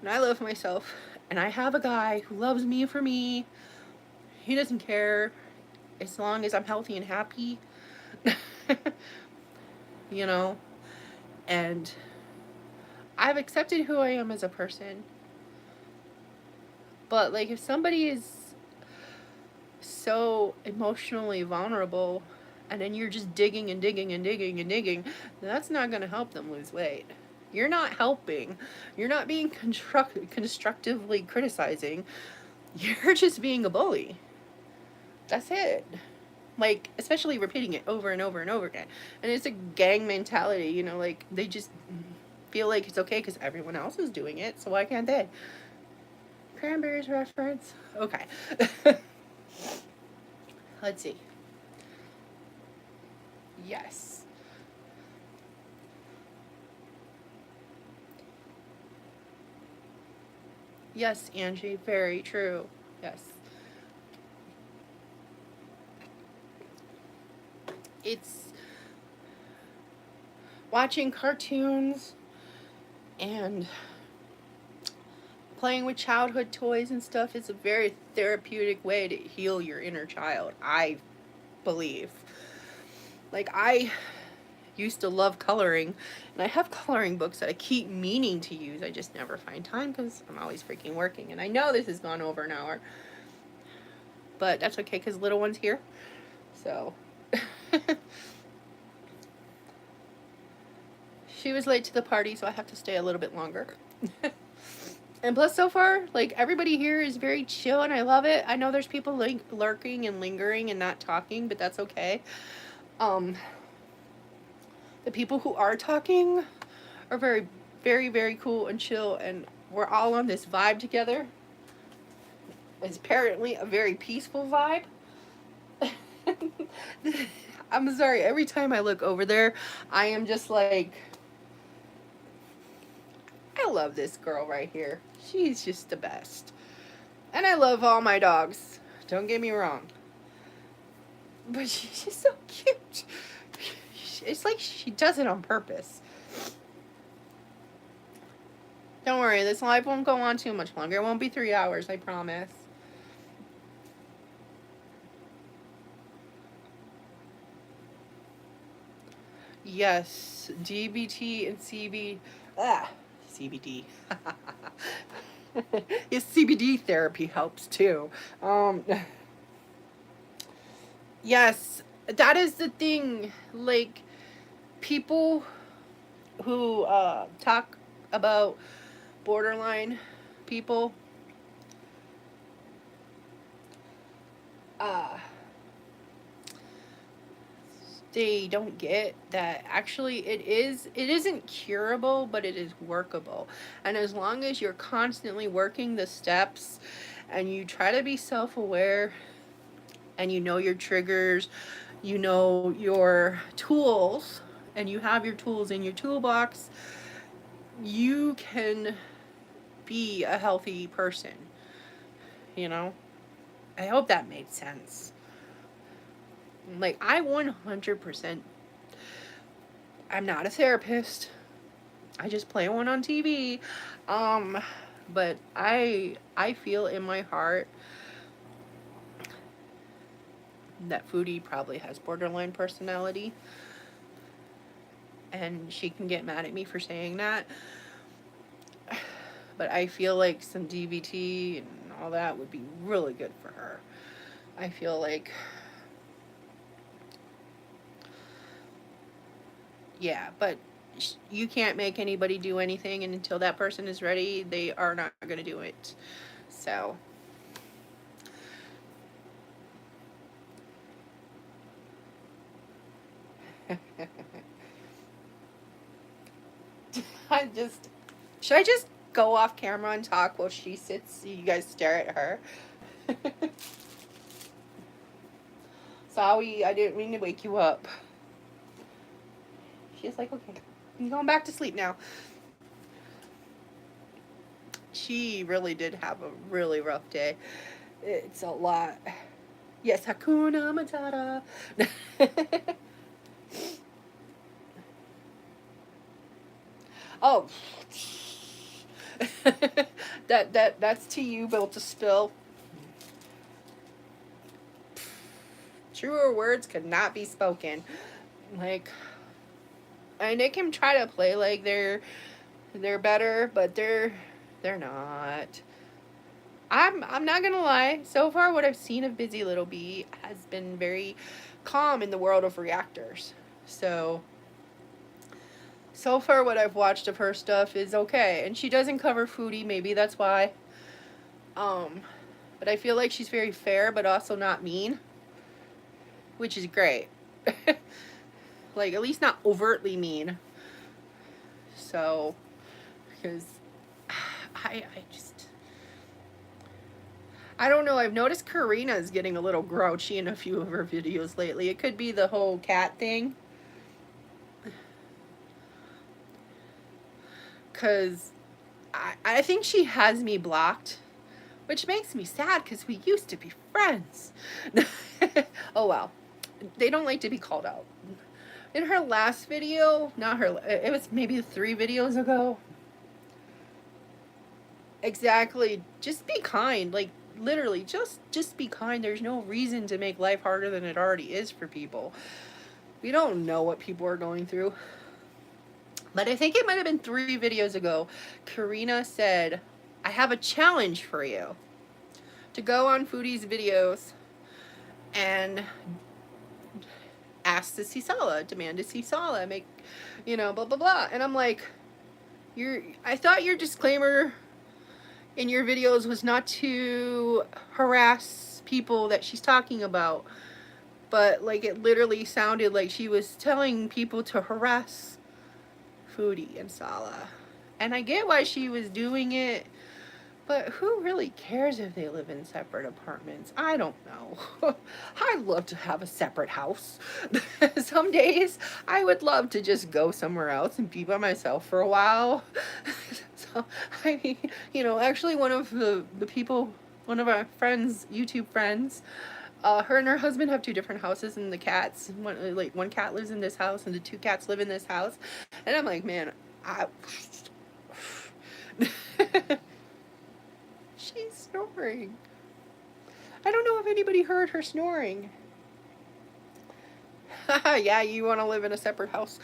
A: And I love myself. And I have a guy who loves me for me. He doesn't care as long as I'm healthy and happy. You know? And I've accepted who I am as a person. But, like, if somebody is so emotionally vulnerable and then you're just digging and digging and digging and digging, that's not going to help them lose weight. You're not helping. You're not being constructively criticizing. You're just being a bully. That's it. Like, especially repeating it over and over and over again. And it's a gang mentality, you know, like, they just feel like it's okay because everyone else is doing it, so why can't they? Cranberries reference. Okay. Let's see. Yes. Yes, Angie, very true. Yes. It's watching cartoons and playing with childhood toys and stuff is a very therapeutic way to heal your inner child, I believe. Like, I used to love coloring, and I have coloring books that I keep meaning to use. I just never find time because I'm always freaking working. And I know this has gone over an hour, but that's okay because little one's here. So, she was late to the party, so I have to stay a little bit longer. And plus, so far, like, everybody here is very chill, and I love it. I know there's people lurking and lingering and not talking, but that's okay. The people who are talking are very, very, very cool and chill, and we're all on this vibe together. It's apparently a very peaceful vibe. I'm sorry, every time I look over there, I am just like, I love this girl right here. She's just the best. And I love all my dogs. Don't get me wrong. But she's just so cute. It's like she does it on purpose. Don't worry, this live won't go on too much longer. It won't be 3 hours, I promise. Yes, DBT and CBD. Yes, CBD therapy helps too. Yes, that is the thing. Like, people who talk about borderline people, uh, they don't get that actually it isn't curable, but it is workable. And as long as you're constantly working the steps and you try to be self-aware and you know your triggers, you know your tools, and you have your tools in your toolbox, you can be a healthy person, you know? I hope that made sense. Like, I 100%, I'm not a therapist. I just play one on TV. But I feel in my heart that Foodie probably has borderline personality. And she can get mad at me for saying that. But I feel like some DBT and all that would be really good for her. I feel like, yeah, but you can't make anybody do anything, and until that person is ready, they are not going to do it. So, I just, should I just go off camera and talk while she sits so you guys stare at her? Sorry, I didn't mean to wake you up. She's like, okay, I'm going back to sleep now. She really did have a really rough day. It's a lot. Yes, Hakuna Matata. Oh, that's to you, Built to Spill. Truer words could not be spoken. Like, and they can try to play like they're better, but they're not. I'm not gonna lie. So far, what I've seen of Busy Little Bee has been very calm in the world of reactors. So far, what I've watched of her stuff is okay, and she doesn't cover foodie. Maybe that's why. Um, but I feel like she's very fair, but also not mean, which is great. Like, at least not overtly mean. So, because I just, I don't know. I've noticed Karina is getting a little grouchy in a few of her videos lately. It could be the whole cat thing. Because I think she has me blocked, which makes me sad because we used to be friends. Oh well. They don't like to be called out. In her last video, not her, it was maybe 3 videos ago. Exactly. Just be kind. Like, literally, just be kind. There's no reason to make life harder than it already is for people. We don't know what people are going through. But I think it might have been 3 videos ago. Karina said, I have a challenge for you. To go on Foodie's videos and ask to see Sala, demand to see Sala, make, blah, blah, blah. And I'm like, I thought your disclaimer in your videos was not to harass people that she's talking about. But, like, it literally sounded like she was telling people to harass Foodie and Sala. And I get why she was doing it, but who really cares if they live in separate apartments? I don't know. I'd love to have a separate house. Some days I would love to just go somewhere else and be by myself for a while. So, I mean, actually one of the people, one of our friends, YouTube friends, her and her husband have 2 different houses, and the cats, one cat lives in this house, and the 2 cats live in this house. And I'm like, man, she's snoring. I don't know if anybody heard her snoring. Yeah, you want to live in a separate house.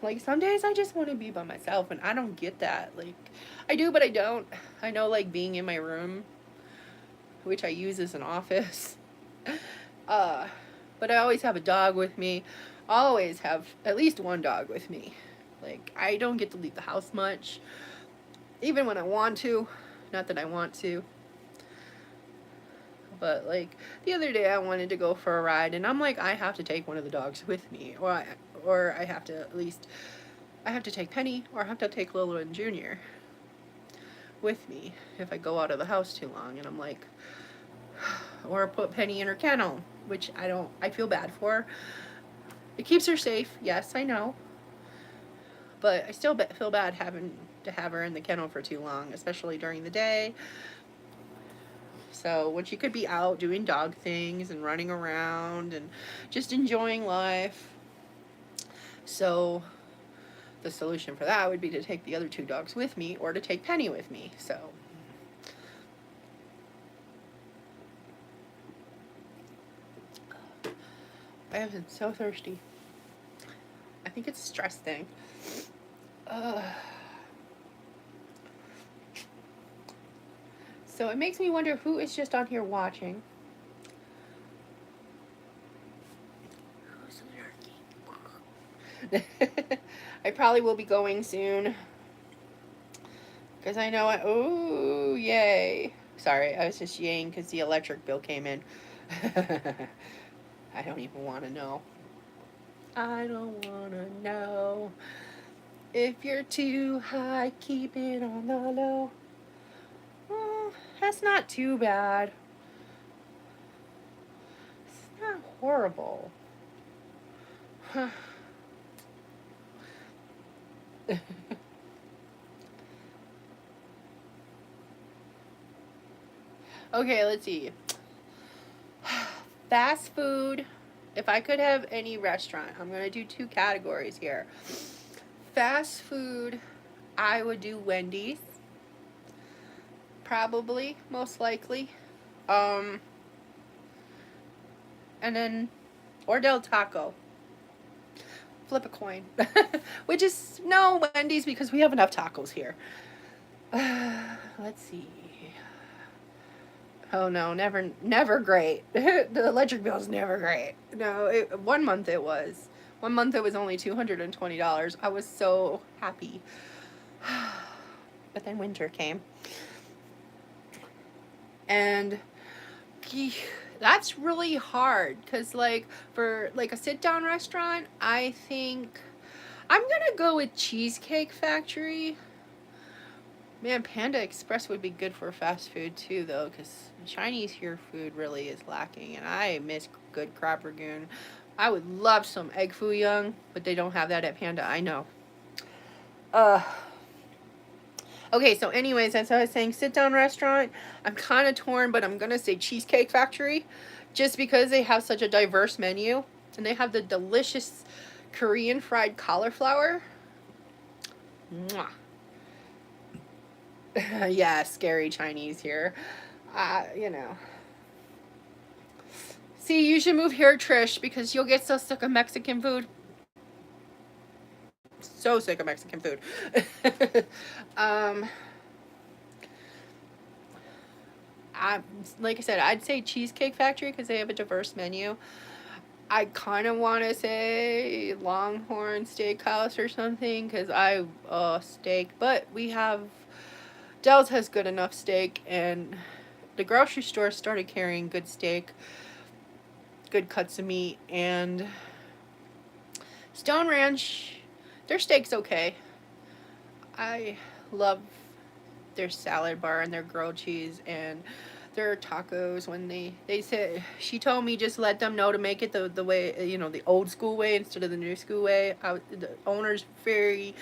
A: Like, some days I just want to be by myself, and I don't get that. Like, I do, but I don't. I know, like, being in my room, which I use as an office. But I always have a dog with me. I always have at least one dog with me. Like, I don't get to leave the house much. Even when I want to. Not that I want to. But, like, the other day I wanted to go for a ride, and I'm like, I have to take one of the dogs with me. Or I have to at least, I have to take Penny, or I have to take Lilo and Junior with me if I go out of the house too long. And I'm like, or put Penny in her kennel, which I feel bad for her. It keeps her safe, yes, I know. But I still feel bad having to have her in the kennel for too long, especially during the day. So when she could be out doing dog things and running around and just enjoying life. So the solution for that would be to take the other 2 dogs with me, or to take Penny with me. So I have been so thirsty. I think it's a stress thing. So it makes me wonder who is just on here watching. Who's lurking? I probably will be going soon. Because I know oh, yay. Sorry, I was just yaying because the electric bill came in. I don't even want to know. I don't want to know. If you're too high, keep it on the low. Oh, that's not too bad. It's not horrible. Okay, let's see. Fast food. If I could have any restaurant, I'm going to do 2 categories here. Fast food, I would do Wendy's. Probably, most likely. And then, or Del Taco. Flip a coin. Which is no Wendy's because we have enough tacos here. Let's see. Oh no, never great. The electric bill is never great. No, 1 month it was. 1 month it was only $220. I was so happy. But then winter came. And that's really hard because like for like a sit down restaurant, I think I'm gonna go with Cheesecake Factory. Man, Panda Express would be good for fast food too, though, because Chinese here food really is lacking, and I miss good crab ragoon. I would love some egg foo young, but they don't have that at Panda. I know. Uh. Okay, so anyways, as I was saying, sit down restaurant. I'm kind of torn, but I'm gonna say Cheesecake Factory, just because they have such a diverse menu, and they have the delicious Korean fried cauliflower. Mwah. Yeah, scary Chinese here. You know. See, you should move here, Trish, because you'll get so sick of Mexican food. So sick of Mexican food. Like I said, I'd say Cheesecake Factory because they have a diverse menu. I kind of want to say Longhorn Steakhouse or something because steak, but we have Dell's has good enough steak, and the grocery store started carrying good steak, good cuts of meat, and Stone Ranch, their steak's okay. I love their salad bar and their grilled cheese and their tacos. When they said, she told me just let them know to make it the way, you know, the old school way instead of the new school way. The owner's very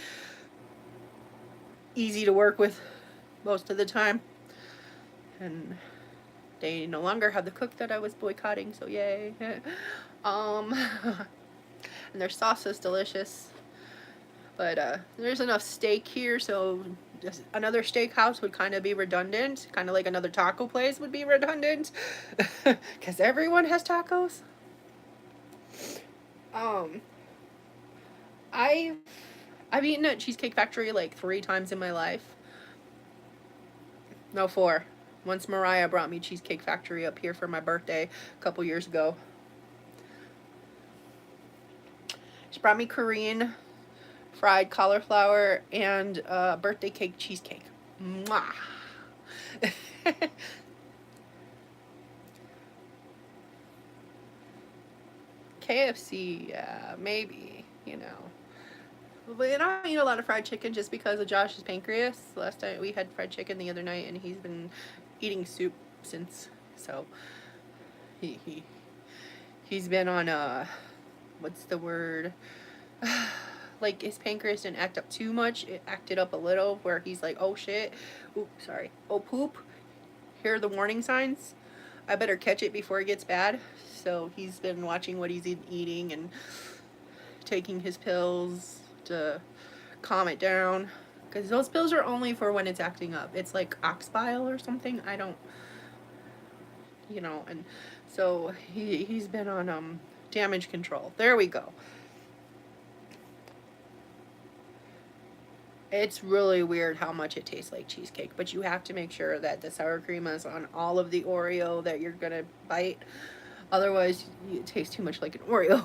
A: easy to work with most of the time, and they no longer have the cook that I was boycotting, so yay. And their sauce is delicious, but there's enough steak here, so just another steakhouse would kind of be redundant, kind of like another taco place would be redundant, because everyone has tacos. I've eaten at Cheesecake Factory like 3 times in my life. No, 4. Once Mariah brought me Cheesecake Factory up here for my birthday a couple years ago. She brought me Korean fried cauliflower and birthday cake cheesecake. Mwah! KFC, yeah, maybe, you know. But I don't eat a lot of fried chicken just because of Josh's pancreas. Last time we had fried chicken the other night, and he's been eating soup since. So he's been on what's the word? Like his pancreas didn't act up too much. It acted up a little, where he's like, oh shit, oop, sorry, oh poop. Here are the warning signs. I better catch it before it gets bad. So he's been watching what he's eating and taking his pills to calm it down, because those pills are only for when it's acting up. It's like ox bile or something. I don't, you know. And so he's been on damage control. There we go. It's really weird how much it tastes like cheesecake, but you have to make sure that the sour cream is on all of the Oreo that you're gonna bite. Otherwise, it tastes too much like an Oreo.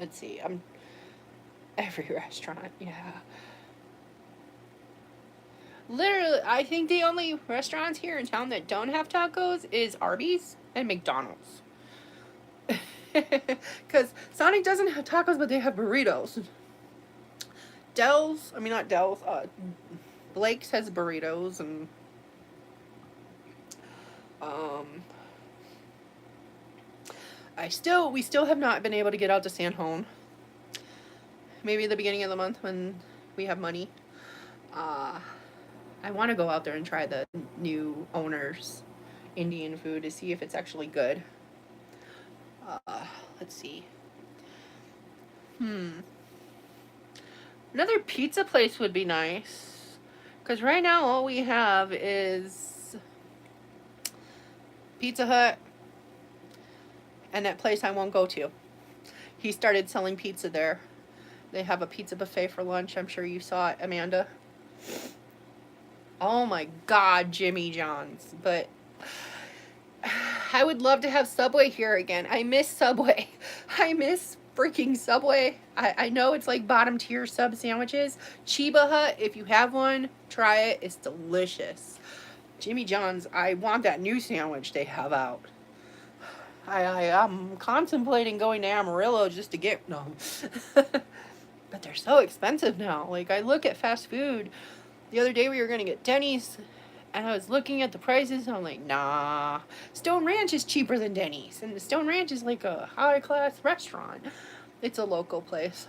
A: Let's see. Every restaurant, yeah. Literally, I think the only restaurants here in town that don't have tacos is Arby's and McDonald's. Because Sonic doesn't have tacos, but they have burritos. Not Dell's, Blake's has burritos, and we still have not been able to get out to San Juan. Maybe the beginning of the month when we have money. I want to go out there and try the new owner's Indian food to see if it's actually good. Let's see. Another pizza place would be nice. Because right now all we have is Pizza Hut and that place I won't go to. He started selling pizza there. They have a pizza buffet for lunch. I'm sure you saw it, Amanda. Oh my God, Jimmy John's. But I would love to have Subway here again. I miss Subway. I miss freaking Subway. I know it's like bottom tier sub sandwiches. Chiba Hut, if you have one, try it. It's delicious. Jimmy John's, I want that new sandwich they have out. I'm contemplating going to Amarillo just to get no. But they're so expensive now. Like, I look at fast food. The other day we were going to get Denny's, and I was looking at the prices, and I'm like, nah. Stone Ranch is cheaper than Denny's, and the Stone Ranch is like a high-class restaurant. It's a local place.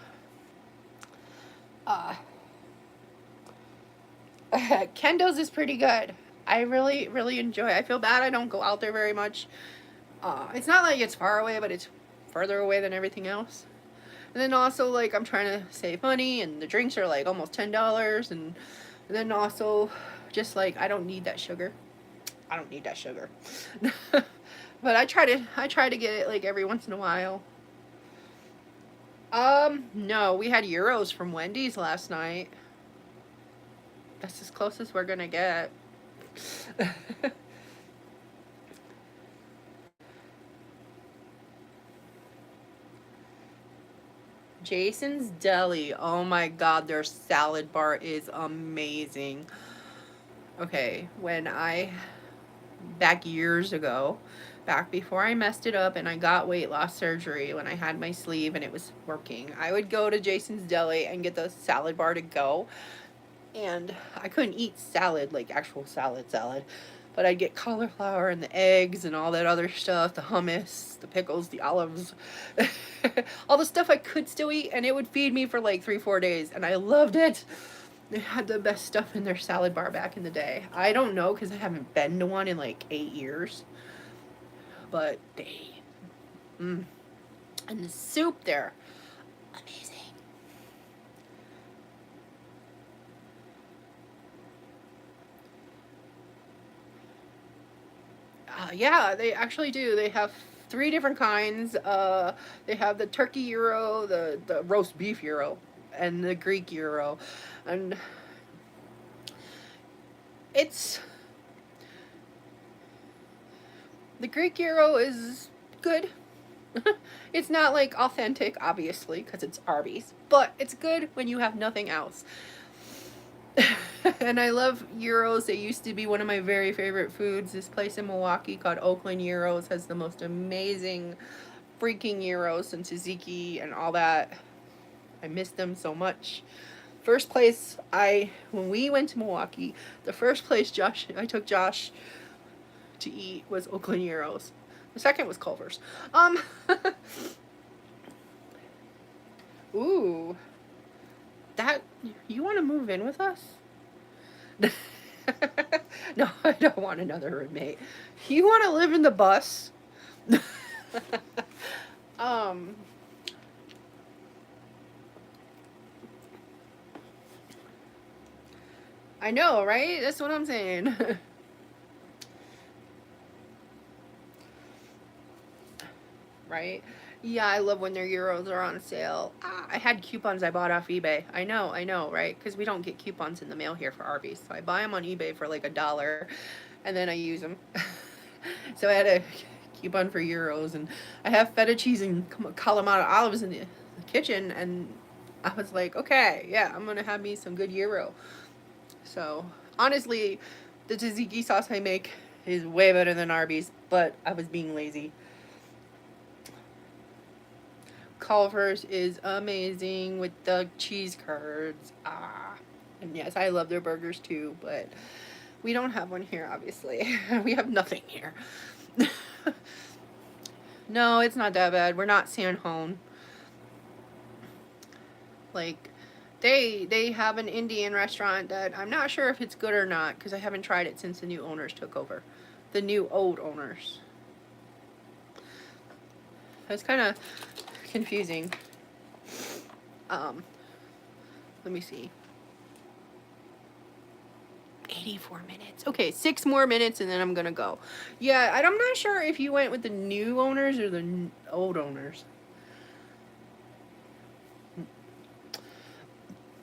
A: Kendo's is pretty good. I really, really enjoy it. I feel bad I don't go out there very much. It's not like it's far away, but it's further away than everything else. And then also, like, I'm trying to save money, and the drinks are like almost $10, and then also, just like, I don't need that sugar. I don't need that sugar. But I try to get it like every once in a while. No, we had Euros from Wendy's last night. That's as close as we're gonna get. Jason's Deli. Oh my God, their salad bar is amazing. Okay, back years ago, back before I messed it up and I got weight loss surgery, when I had my sleeve and it was working, I would go to Jason's Deli and get the salad bar to go. And I couldn't eat salad, like actual salad, but I'd get cauliflower and the eggs and all that other stuff, the hummus, the pickles, the olives, all the stuff I could still eat, and it would feed me for like 3-4 days, and I loved it. They had the best stuff in their salad bar back in the day. I don't know, because I haven't been to one in like 8 years, but and the soup there, amazing. Yeah, they actually do. They have 3 different kinds. They have the turkey gyro, the roast beef gyro, and the Greek gyro. And it's the Greek gyro is good. It's not like authentic, obviously, because it's Arby's, but it's good when you have nothing else. And I love gyros. They used to be one of my very favorite foods. This place in Milwaukee called Oakland Gyros has the most amazing freaking gyros and tzatziki and all that. I miss them so much. First place when we went to Milwaukee, the first place I took Josh to eat was Oakland Gyros. The second was Culver's. Ooh. That, you want to move in with us? No, I don't want another roommate. You want to live in the bus? I know, right? That's what I'm saying. Right? Yeah, I love when their euros are on sale. I had coupons I bought off eBay. I know, right? Because we don't get coupons in the mail here for Arby's. So I buy them on eBay for like $1, and then I use them. So I had a coupon for euros, and I have feta cheese and Kalamata olives in the kitchen, and I was like, okay, yeah, I'm going to have me some good euro. So, honestly, the tzatziki sauce I make is way better than Arby's, but I was being lazy. Culver's is amazing with the cheese curds. And yes, I love their burgers too, but we don't have one here, obviously. We have nothing here. No, it's not that bad. We're not San Juan. Like, they have an Indian restaurant that I'm not sure if it's good or not, because I haven't tried it since the new owners took over. The new old owners. It's kind of confusing. Let me see. 84 minutes. Okay, 6 more minutes and then I'm gonna go. Yeah, I'm not sure if you went with the new owners or the old owners.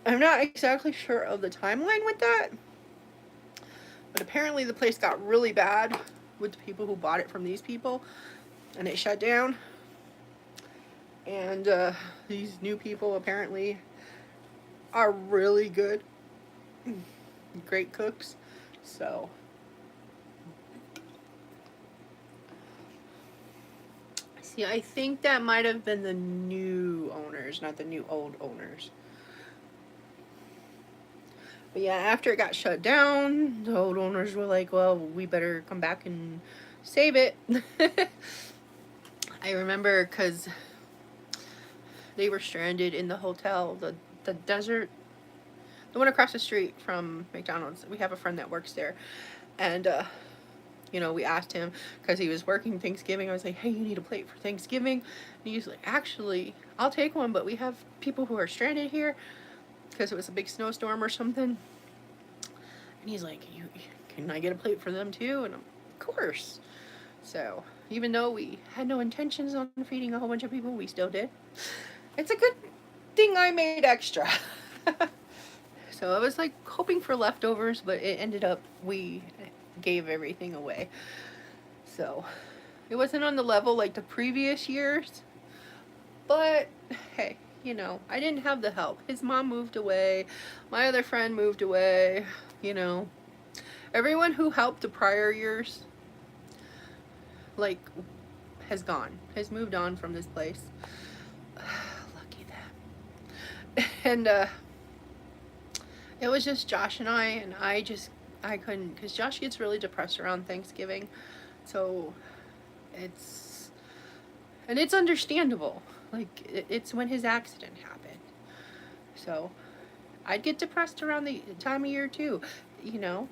A: I'm not exactly sure of the timeline with that, but apparently the place got really bad with the people who bought it from these people, and it shut down. And these new people apparently are really good, great cooks. So see, I think that might have been the new owners, not the new old owners. But yeah, after it got shut down, the old owners were like, well, we better come back and save it. I remember because they were stranded in the hotel, the desert, the one across the street from McDonald's. We have a friend that works there. And, you know, we asked him because he was working Thanksgiving. I was like, hey, you need a plate for Thanksgiving? And he's like, actually, I'll take one, but we have people who are stranded here because it was a big snowstorm or something. And he's like, can I get a plate for them too? And I'm, of course. So even though we had no intentions on feeding a whole bunch of people, we still did. It's a good thing I made extra. So I was like hoping for leftovers, but it ended up we gave everything away. So it wasn't on the level like the previous years, but hey, you know, I didn't have the help. His mom moved away, my other friend moved away, you know. Everyone who helped the prior years, like, has gone, has moved on from this place. Lucky them. And it was just Josh and I couldn't, because Josh gets really depressed around Thanksgiving. So it's understandable. Like, it's when his accident happened. So I'd get depressed around the time of year too, you know.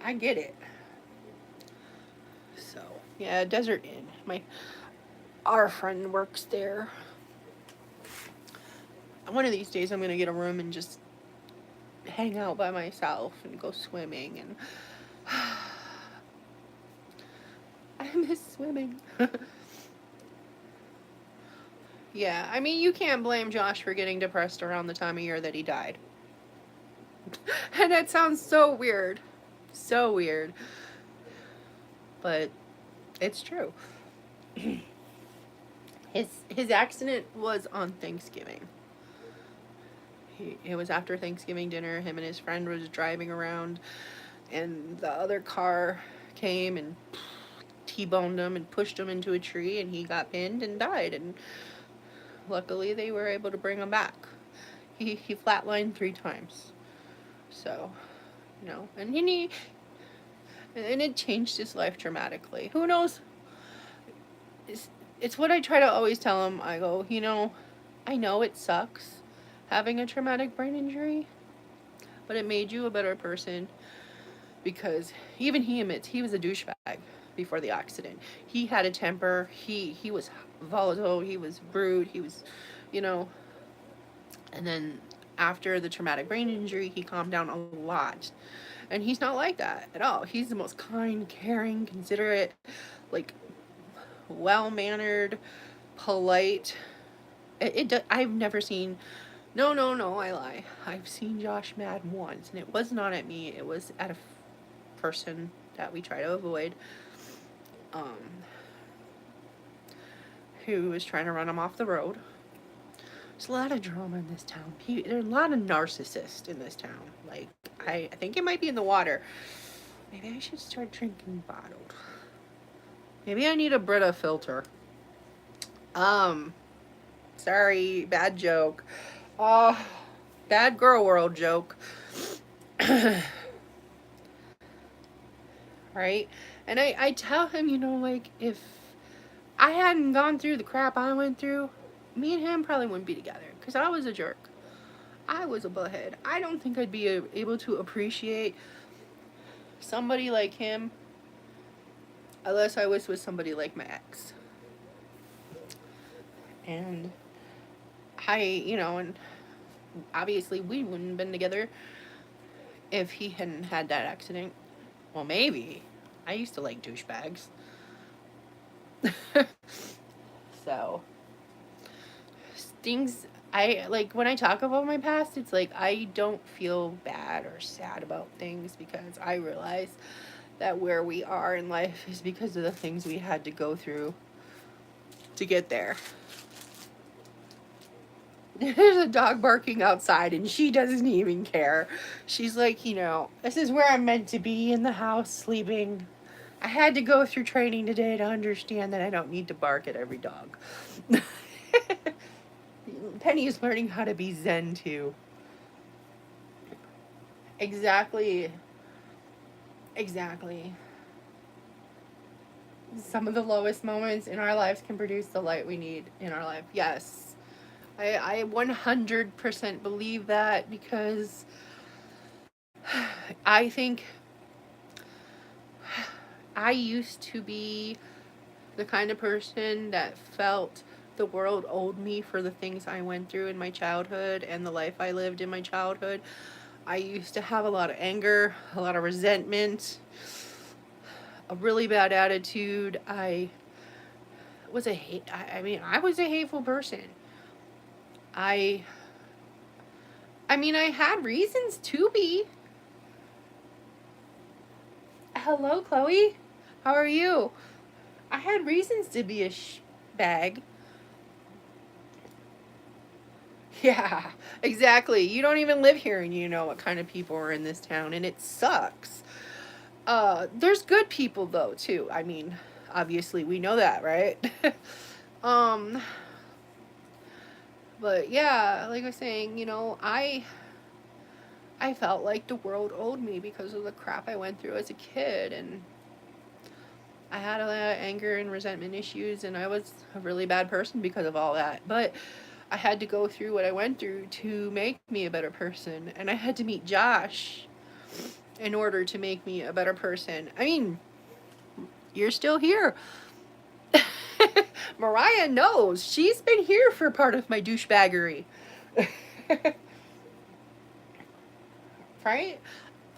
A: I get it. So yeah, Desert Inn. Our friend works there. One of these days I'm gonna get a room and just hang out by myself and go swimming, and I miss swimming. Yeah, I mean, you can't blame Josh for getting depressed around the time of year that he died. And that sounds so weird. So weird. But it's true. His accident was on Thanksgiving. It was after Thanksgiving dinner. Him and his friend was driving around, and the other car came and T-boned him and pushed him into a tree, and he got pinned and died. And luckily, they were able to bring him back. He flatlined 3 times. So, you know, and it changed his life dramatically. Who knows? It's what I try to always tell him. I go, you know, I know it sucks having a traumatic brain injury, but it made you a better person, because even he admits he was a douchebag before the accident. He had a temper. He was volatile. He was rude. He was, you know, and then after the traumatic brain injury, he calmed down a lot. And he's not like that at all. He's the most kind, caring, considerate, like, well-mannered, polite. I've never seen... No, I lie. I've seen Josh mad once, and it was not at me. It was at a person that we try to avoid, who was trying to run him off the road. There's a lot of drama in this town. There's a lot of narcissists in this town. Like, I think it might be in the water. Maybe I should start drinking bottled. Maybe I need a Brita filter. Sorry, bad joke. Bad girl world joke. Right? And I tell him, you know, like, if I hadn't gone through the crap I went through, me and him probably wouldn't be together, because I was a jerk. I was a butthead. I don't think I'd be able to appreciate somebody like him unless I was with somebody like my ex. And you know, and obviously we wouldn't have been together if he hadn't had that accident. Well, maybe. I used to like douchebags. So, things I like when I talk about my past, it's like I don't feel bad or sad about things because I realize that where we are in life is because of the things we had to go through to get there. There's a dog barking outside and she doesn't even care. She's like, this is where I'm meant to be, in the house sleeping. I had to go through training today to understand that I don't need to bark at every dog. Penny is learning how to be zen too. Exactly. Exactly. Some of the lowest moments in our lives can produce the light we need in our life. Yes. I 100% believe that because I think I used to be the kind of person that felt the world owed me for the things I went through in my childhood and the life I lived in my childhood. I used to have a lot of anger, a lot of resentment, a really bad attitude. I was a hateful person. I I had reasons to be. Hello, Chloe. How are you? I had reasons to be a bag. Yeah, exactly. You don't even live here and you know what kind of people are in this town, and it sucks. There's good people though too. Obviously we know that, right? um, but yeah, like I was saying, I felt like the world owed me because of the crap I went through as a kid, and I had a lot of anger and resentment issues, and I was a really bad person because of all that. But I had to go through what I went through to make me a better person, and I had to meet Josh in order to make me a better person. You're still here. Mariah knows. She's been here for part of my douchebaggery. Right?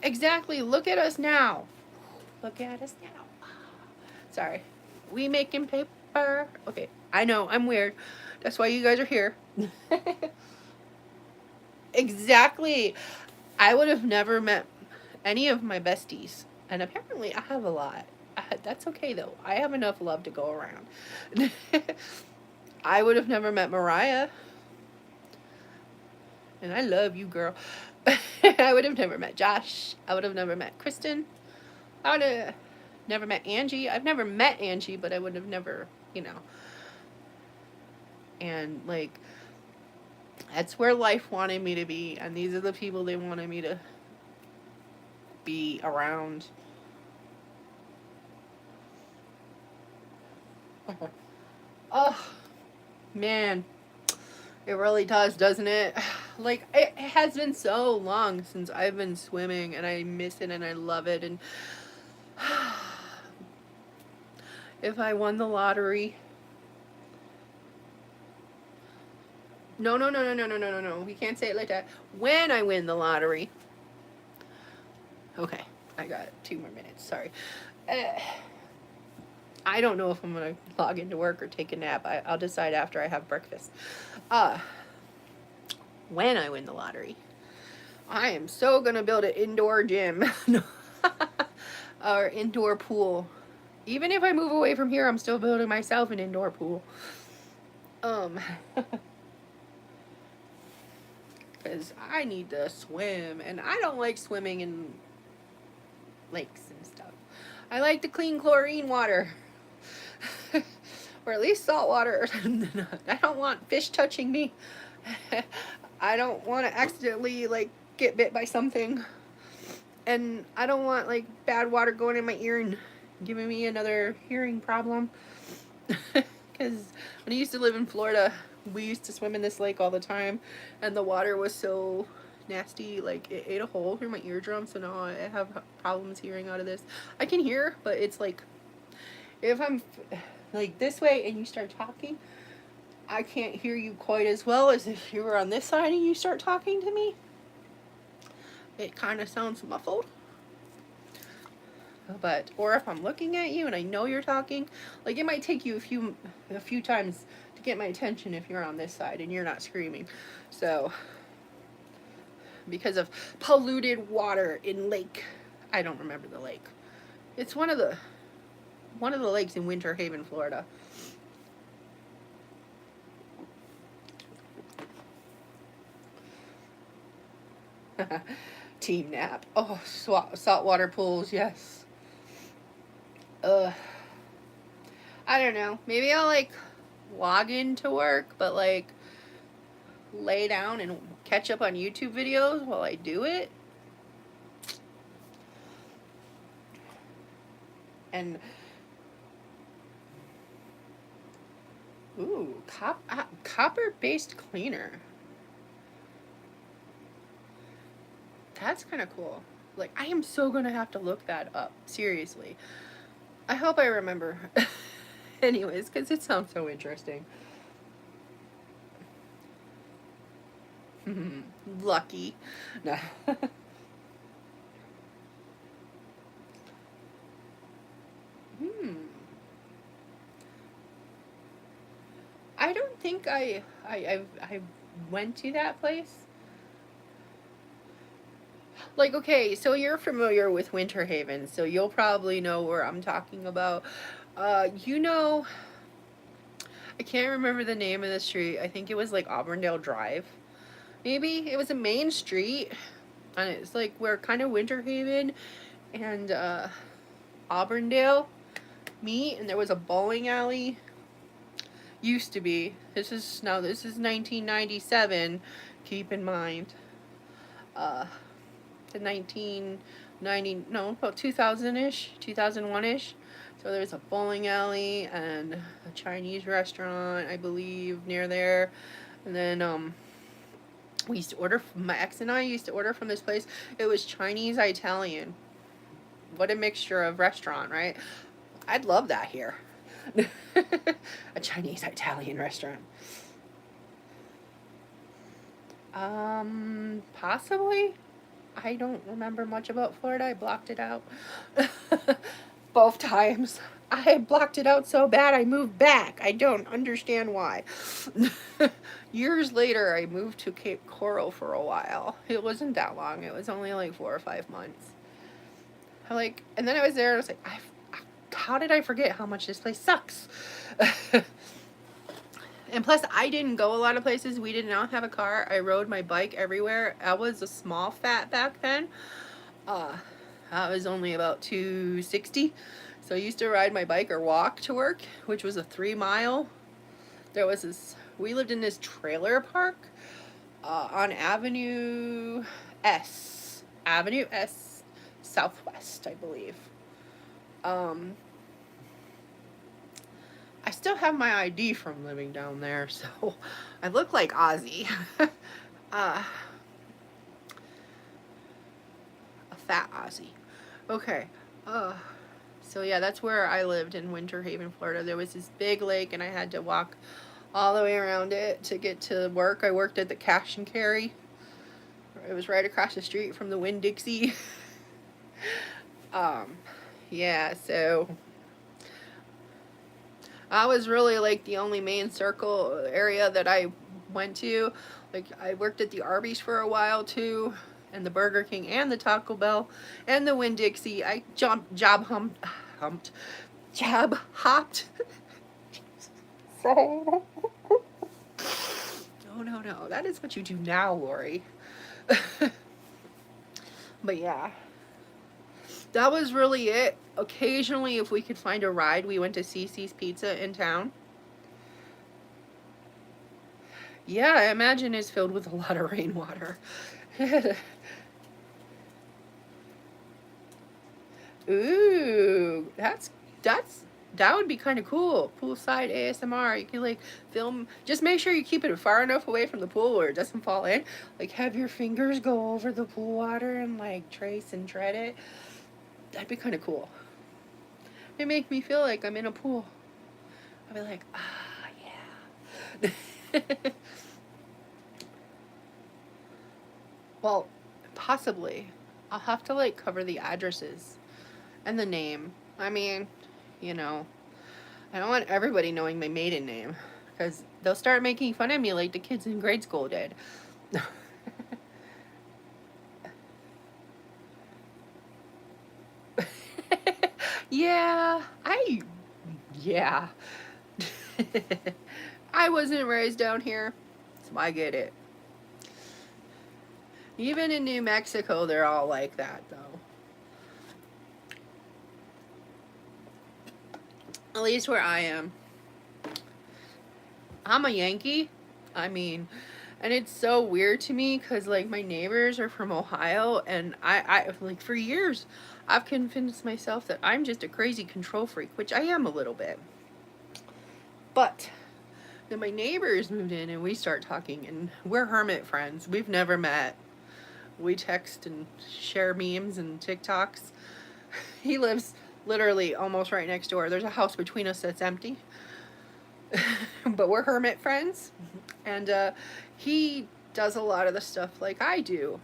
A: Exactly. Look at us now. Look at us now. Sorry. We making paper. Okay. I know. I'm weird. That's why you guys are here. Exactly. I would have never met any of my besties. And apparently I have a lot. That's okay though. I have enough love to go around. I would have never met Mariah. And I love you, girl. I would have never met Josh. I would have never met Kristen. I would have never met Angie. I've never met Angie, but I would have never, And, like, that's where life wanted me to be. And these are the people they wanted me to be around. Oh, man. It really does, doesn't it? Like, it has been so long since I've been swimming, and I miss it and I love it. And if I won the lottery. No, no, no, no, no, no, no, no, no. We can't say it like that. When I win the lottery. Okay, I got 2 more minutes. Sorry. I don't know if I'm going to log into work or take a nap. I'll decide after I have breakfast. When I win the lottery, I am so going to build an indoor gym or indoor pool. Even if I move away from here, I'm still building myself an indoor pool. Because I need to swim, and I don't like swimming in lakes and stuff. I like the clean chlorine water. Or at least salt water. I don't want fish touching me. I don't want to accidentally, like, get bit by something. And I don't want, like, bad water going in my ear and giving me another hearing problem. Because when I used to live in Florida, we used to swim in this lake all the time, and the water was so nasty, like it ate a hole through my eardrum, so now I have problems hearing out of this. I can hear, but it's like, if I'm like this way and you start talking, I can't hear you quite as well as if you were on this side and you start talking to me. it kind of sounds muffled. But, or if I'm looking at you and I know you're talking, like it might take you a few times to get my attention if you're on this side and you're not screaming. So, because of polluted water in lake, I don't remember the lake. It's one of the lakes in Winter Haven, Florida. Team nap. Oh, saltwater pools, yes. I don't know. Maybe I'll like log into work, but like lay down and catch up on YouTube videos while I do it. And ooh, copper-based cleaner. That's kind of cool. Like, I am so gonna have to look that up. Seriously. I hope I remember. Anyways, because it sounds so interesting. Lucky. No. I don't think I went to that place. Like, okay, so you're familiar with Winter Haven, so you'll probably know where I'm talking about. You know, I can't remember the name of the street. I think it was like Auburndale Drive. Maybe it was a main street, and it's like where kind of Winter Haven and Auburndale meet, and there was a bowling alley. Used to be. This is 1997. Keep in mind. The 1990, no, about 2000-ish, 2001-ish. So there's a bowling alley and a Chinese restaurant, I believe, near there. And then we used to order, my ex and I used to order from this place. It was Chinese Italian. What a mixture of restaurant, right? I'd love that here. A Chinese Italian restaurant. Possibly. I don't remember much about Florida. I blocked it out. Both times. I blocked it out so bad I moved back. I don't understand why. Years later, I moved to Cape Coral for a while. It wasn't that long. It was only like 4 or 5 months. And then I was there and I was like, how did I forget how much this place sucks? And plus, I didn't go a lot of places. We did not have a car. I rode my bike everywhere. I was a small fat back then. I was only about 260. So I used to ride my bike or walk to work, which was a 3-mile. We lived in this trailer park on Avenue S. Avenue S Southwest, I believe. I still have my ID from living down there, so I look like Ozzy. A fat Ozzy. Okay. So yeah, that's where I lived in Winter Haven, Florida. There was this big lake, and I had to walk all the way around it to get to work. I worked at the cash and carry. It was right across the street from the Winn-Dixie. Yeah, so I was really like the only main circle area that I went to. Like, I worked at the Arby's for a while too, and the Burger King and the Taco Bell and the Winn-Dixie. I job hopped. No, no. That is what you do now, Lori. But yeah. That was really it. Occasionally, if we could find a ride, we went to CC's Pizza in town. Yeah, I imagine it's filled with a lot of rainwater. Ooh, that would be kind of cool. Poolside ASMR. You can like film. Just make sure you keep it far enough away from the pool where it doesn't fall in. Like, have your fingers go over the pool water and like trace and tread it. That'd be kind of cool. It make me feel like I'm in a pool. I'd be like, yeah. Well, Possibly. I'll have to like cover the addresses and the name. I mean, you know, I don't want everybody knowing my maiden name because they'll start making fun of me like the kids in grade school did. Yeah, yeah. I wasn't raised down here, so I get it. Even in New Mexico, they're all like that, though. At least where I am. I'm a Yankee. I mean, and it's so weird to me because, like, my neighbors are from Ohio, and like, for years, I've convinced myself that I'm just a crazy control freak, which I am a little bit. But then my neighbors moved in, and we start talking, and we're hermit friends. We've never met. We text and share memes and TikToks. He lives literally almost right next door. There's a house between us that's empty. But we're hermit friends. And he does a lot of the stuff like I do.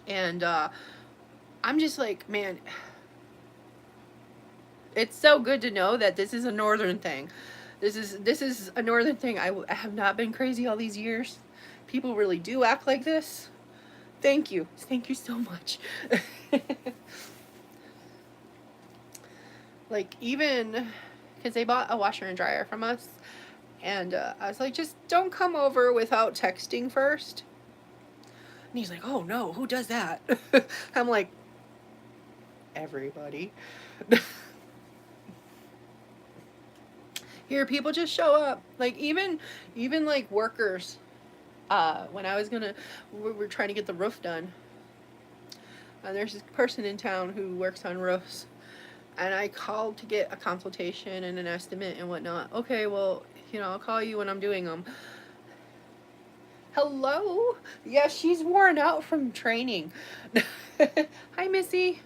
A: And I'm just like, man, it's so good to know that this is a northern thing. This is a northern thing. I have not been crazy all these years. People really do act like this. Thank you. Thank you so much. Like, even because they bought a washer and dryer from us, and I was like, just don't come over without texting first. And he's like, oh no, who does that? I'm like, everybody. Here, people just show up. Like, even like workers. When I was we were trying to get the roof done. And there's this person in town who works on roofs. And I called to get a consultation and an estimate and whatnot. Okay, well, I'll call you when I'm doing them. Hello? Yeah, she's worn out from training. Hi, Missy.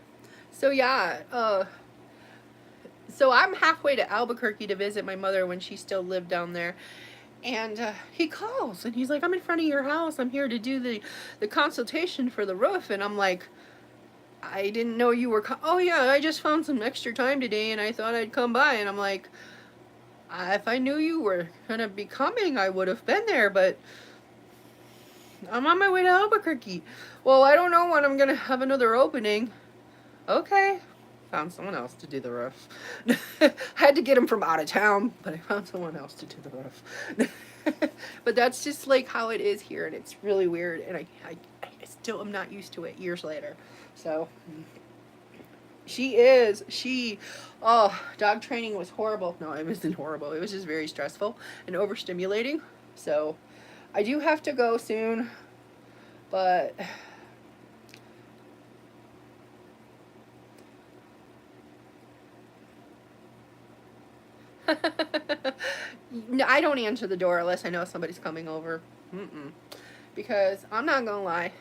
A: So, yeah, so I'm halfway to Albuquerque to visit my mother when she still lived down there. And he calls, and he's like, I'm in front of your house. I'm here to do the consultation for the roof. And I'm like, I didn't know you were... Oh, yeah, I just found some extra time today, and I thought I'd come by. And I'm like, if I knew you were going to be coming, I would have been there, but I'm on my way to Albuquerque. Well, I don't know when I'm going to have another opening. Okay. Found someone else to do the roof. I had to get him from out of town, but I found someone else to do the roof. But that's just like how it is here, and it's really weird, and I still am not used to it years later. So dog training was horrible. No, it wasn't horrible. It was just very stressful and overstimulating. So I do have to go soon, but no, I don't answer the door unless I know somebody's coming over. Because I'm not gonna lie,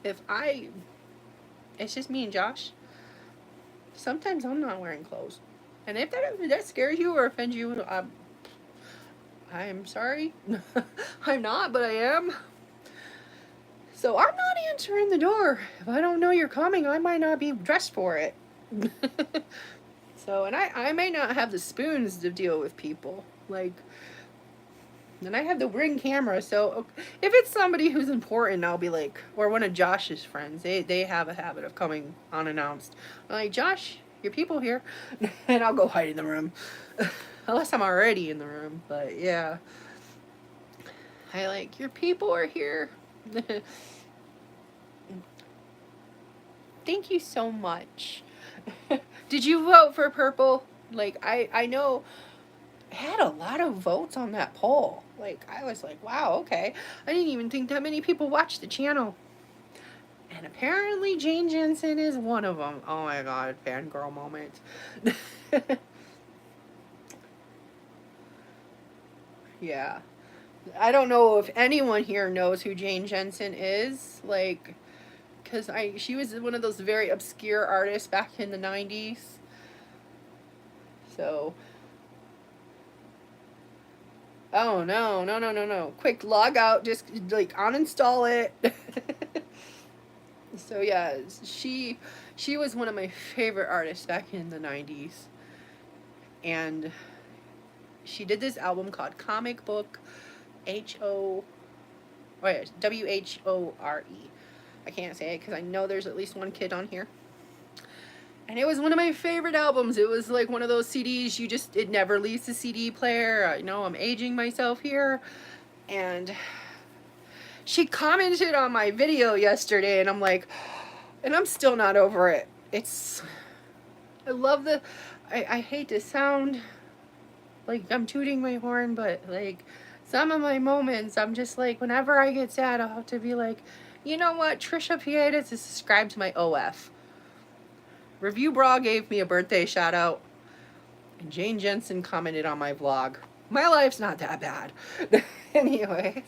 A: it's just me and Josh. Sometimes I'm not wearing clothes, and if that scares you or offends you, I'm sorry. I'm not, but I am. So I'm not answering the door. If I don't know you're coming, I might not be dressed for it. So, and I may not have the spoons to deal with people. Like, and I have the Ring camera, so if it's somebody who's important, I'll be like, or one of Josh's friends, they have a habit of coming unannounced. I'm like, Josh, your people here. And I'll go hide in the room. Unless I'm already in the room, but yeah. I like, your people are here. Thank you so much. Did you vote for purple? Like, I know it had a lot of votes on that poll. Like, I was like, wow, okay. I didn't even think that many people watched the channel. And apparently Jane Jensen is one of them. Oh my god, fangirl moment. Yeah. I don't know if anyone here knows who Jane Jensen is. Like, because she was one of those very obscure artists back in the 90s. So, oh no. Quick, log out, just like uninstall it. So yeah, she was one of my favorite artists back in the 90s. And she did this album called Comic Book Whore. I can't say it because I know there's at least one kid on here. And it was one of my favorite albums. It was like one of those CDs it never leaves the CD player. I know I'm aging myself here. And she commented on my video yesterday, and I'm like, and I'm still not over it. I love I hate to sound like I'm tooting my horn, but like some of my moments, I'm just like, whenever I get sad, I'll have to be like, you know what? Trisha Paytas is subscribed to my OF. Review Bra gave me a birthday shout out, and Jane Jensen commented on my vlog. My life's not that bad. Anyways.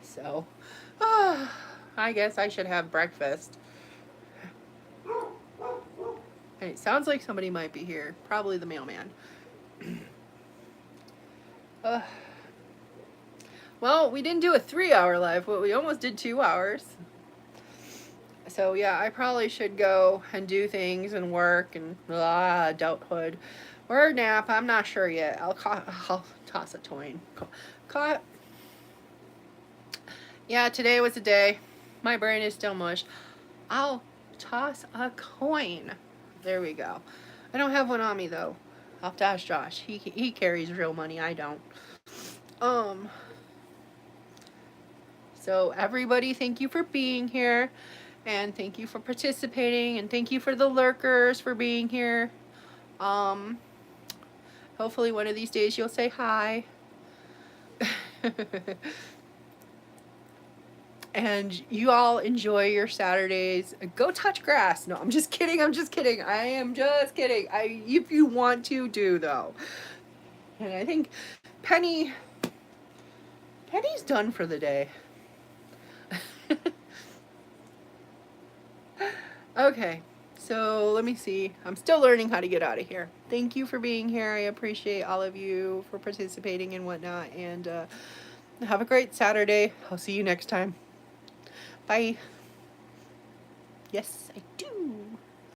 A: So, I guess I should have breakfast. And it sounds like somebody might be here. Probably the mailman. Well, we didn't do a 3-hour live, but we almost did 2 hours. So yeah, I probably should go and do things and work and adulthood. Or a nap, I'm not sure yet. I'll toss a coin. Yeah, today was a day. My brain is still mush. I'll toss a coin. There we go. I don't have one on me though. I'll have to ask Josh. He carries real money. I don't. So everybody, thank you for being here, and thank you for participating, and thank you for the lurkers for being here. Hopefully one of these days you'll say hi. And you all enjoy your Saturdays. Go touch grass. No, I'm just kidding. I am just kidding. If you want to, do though. And I think Penny's done for the day. Okay, so let me see. I'm still learning how to get out of here. Thank you for being here. I appreciate all of you for participating and whatnot. And have a great Saturday. I'll see you next time. Bye. Yes, I do.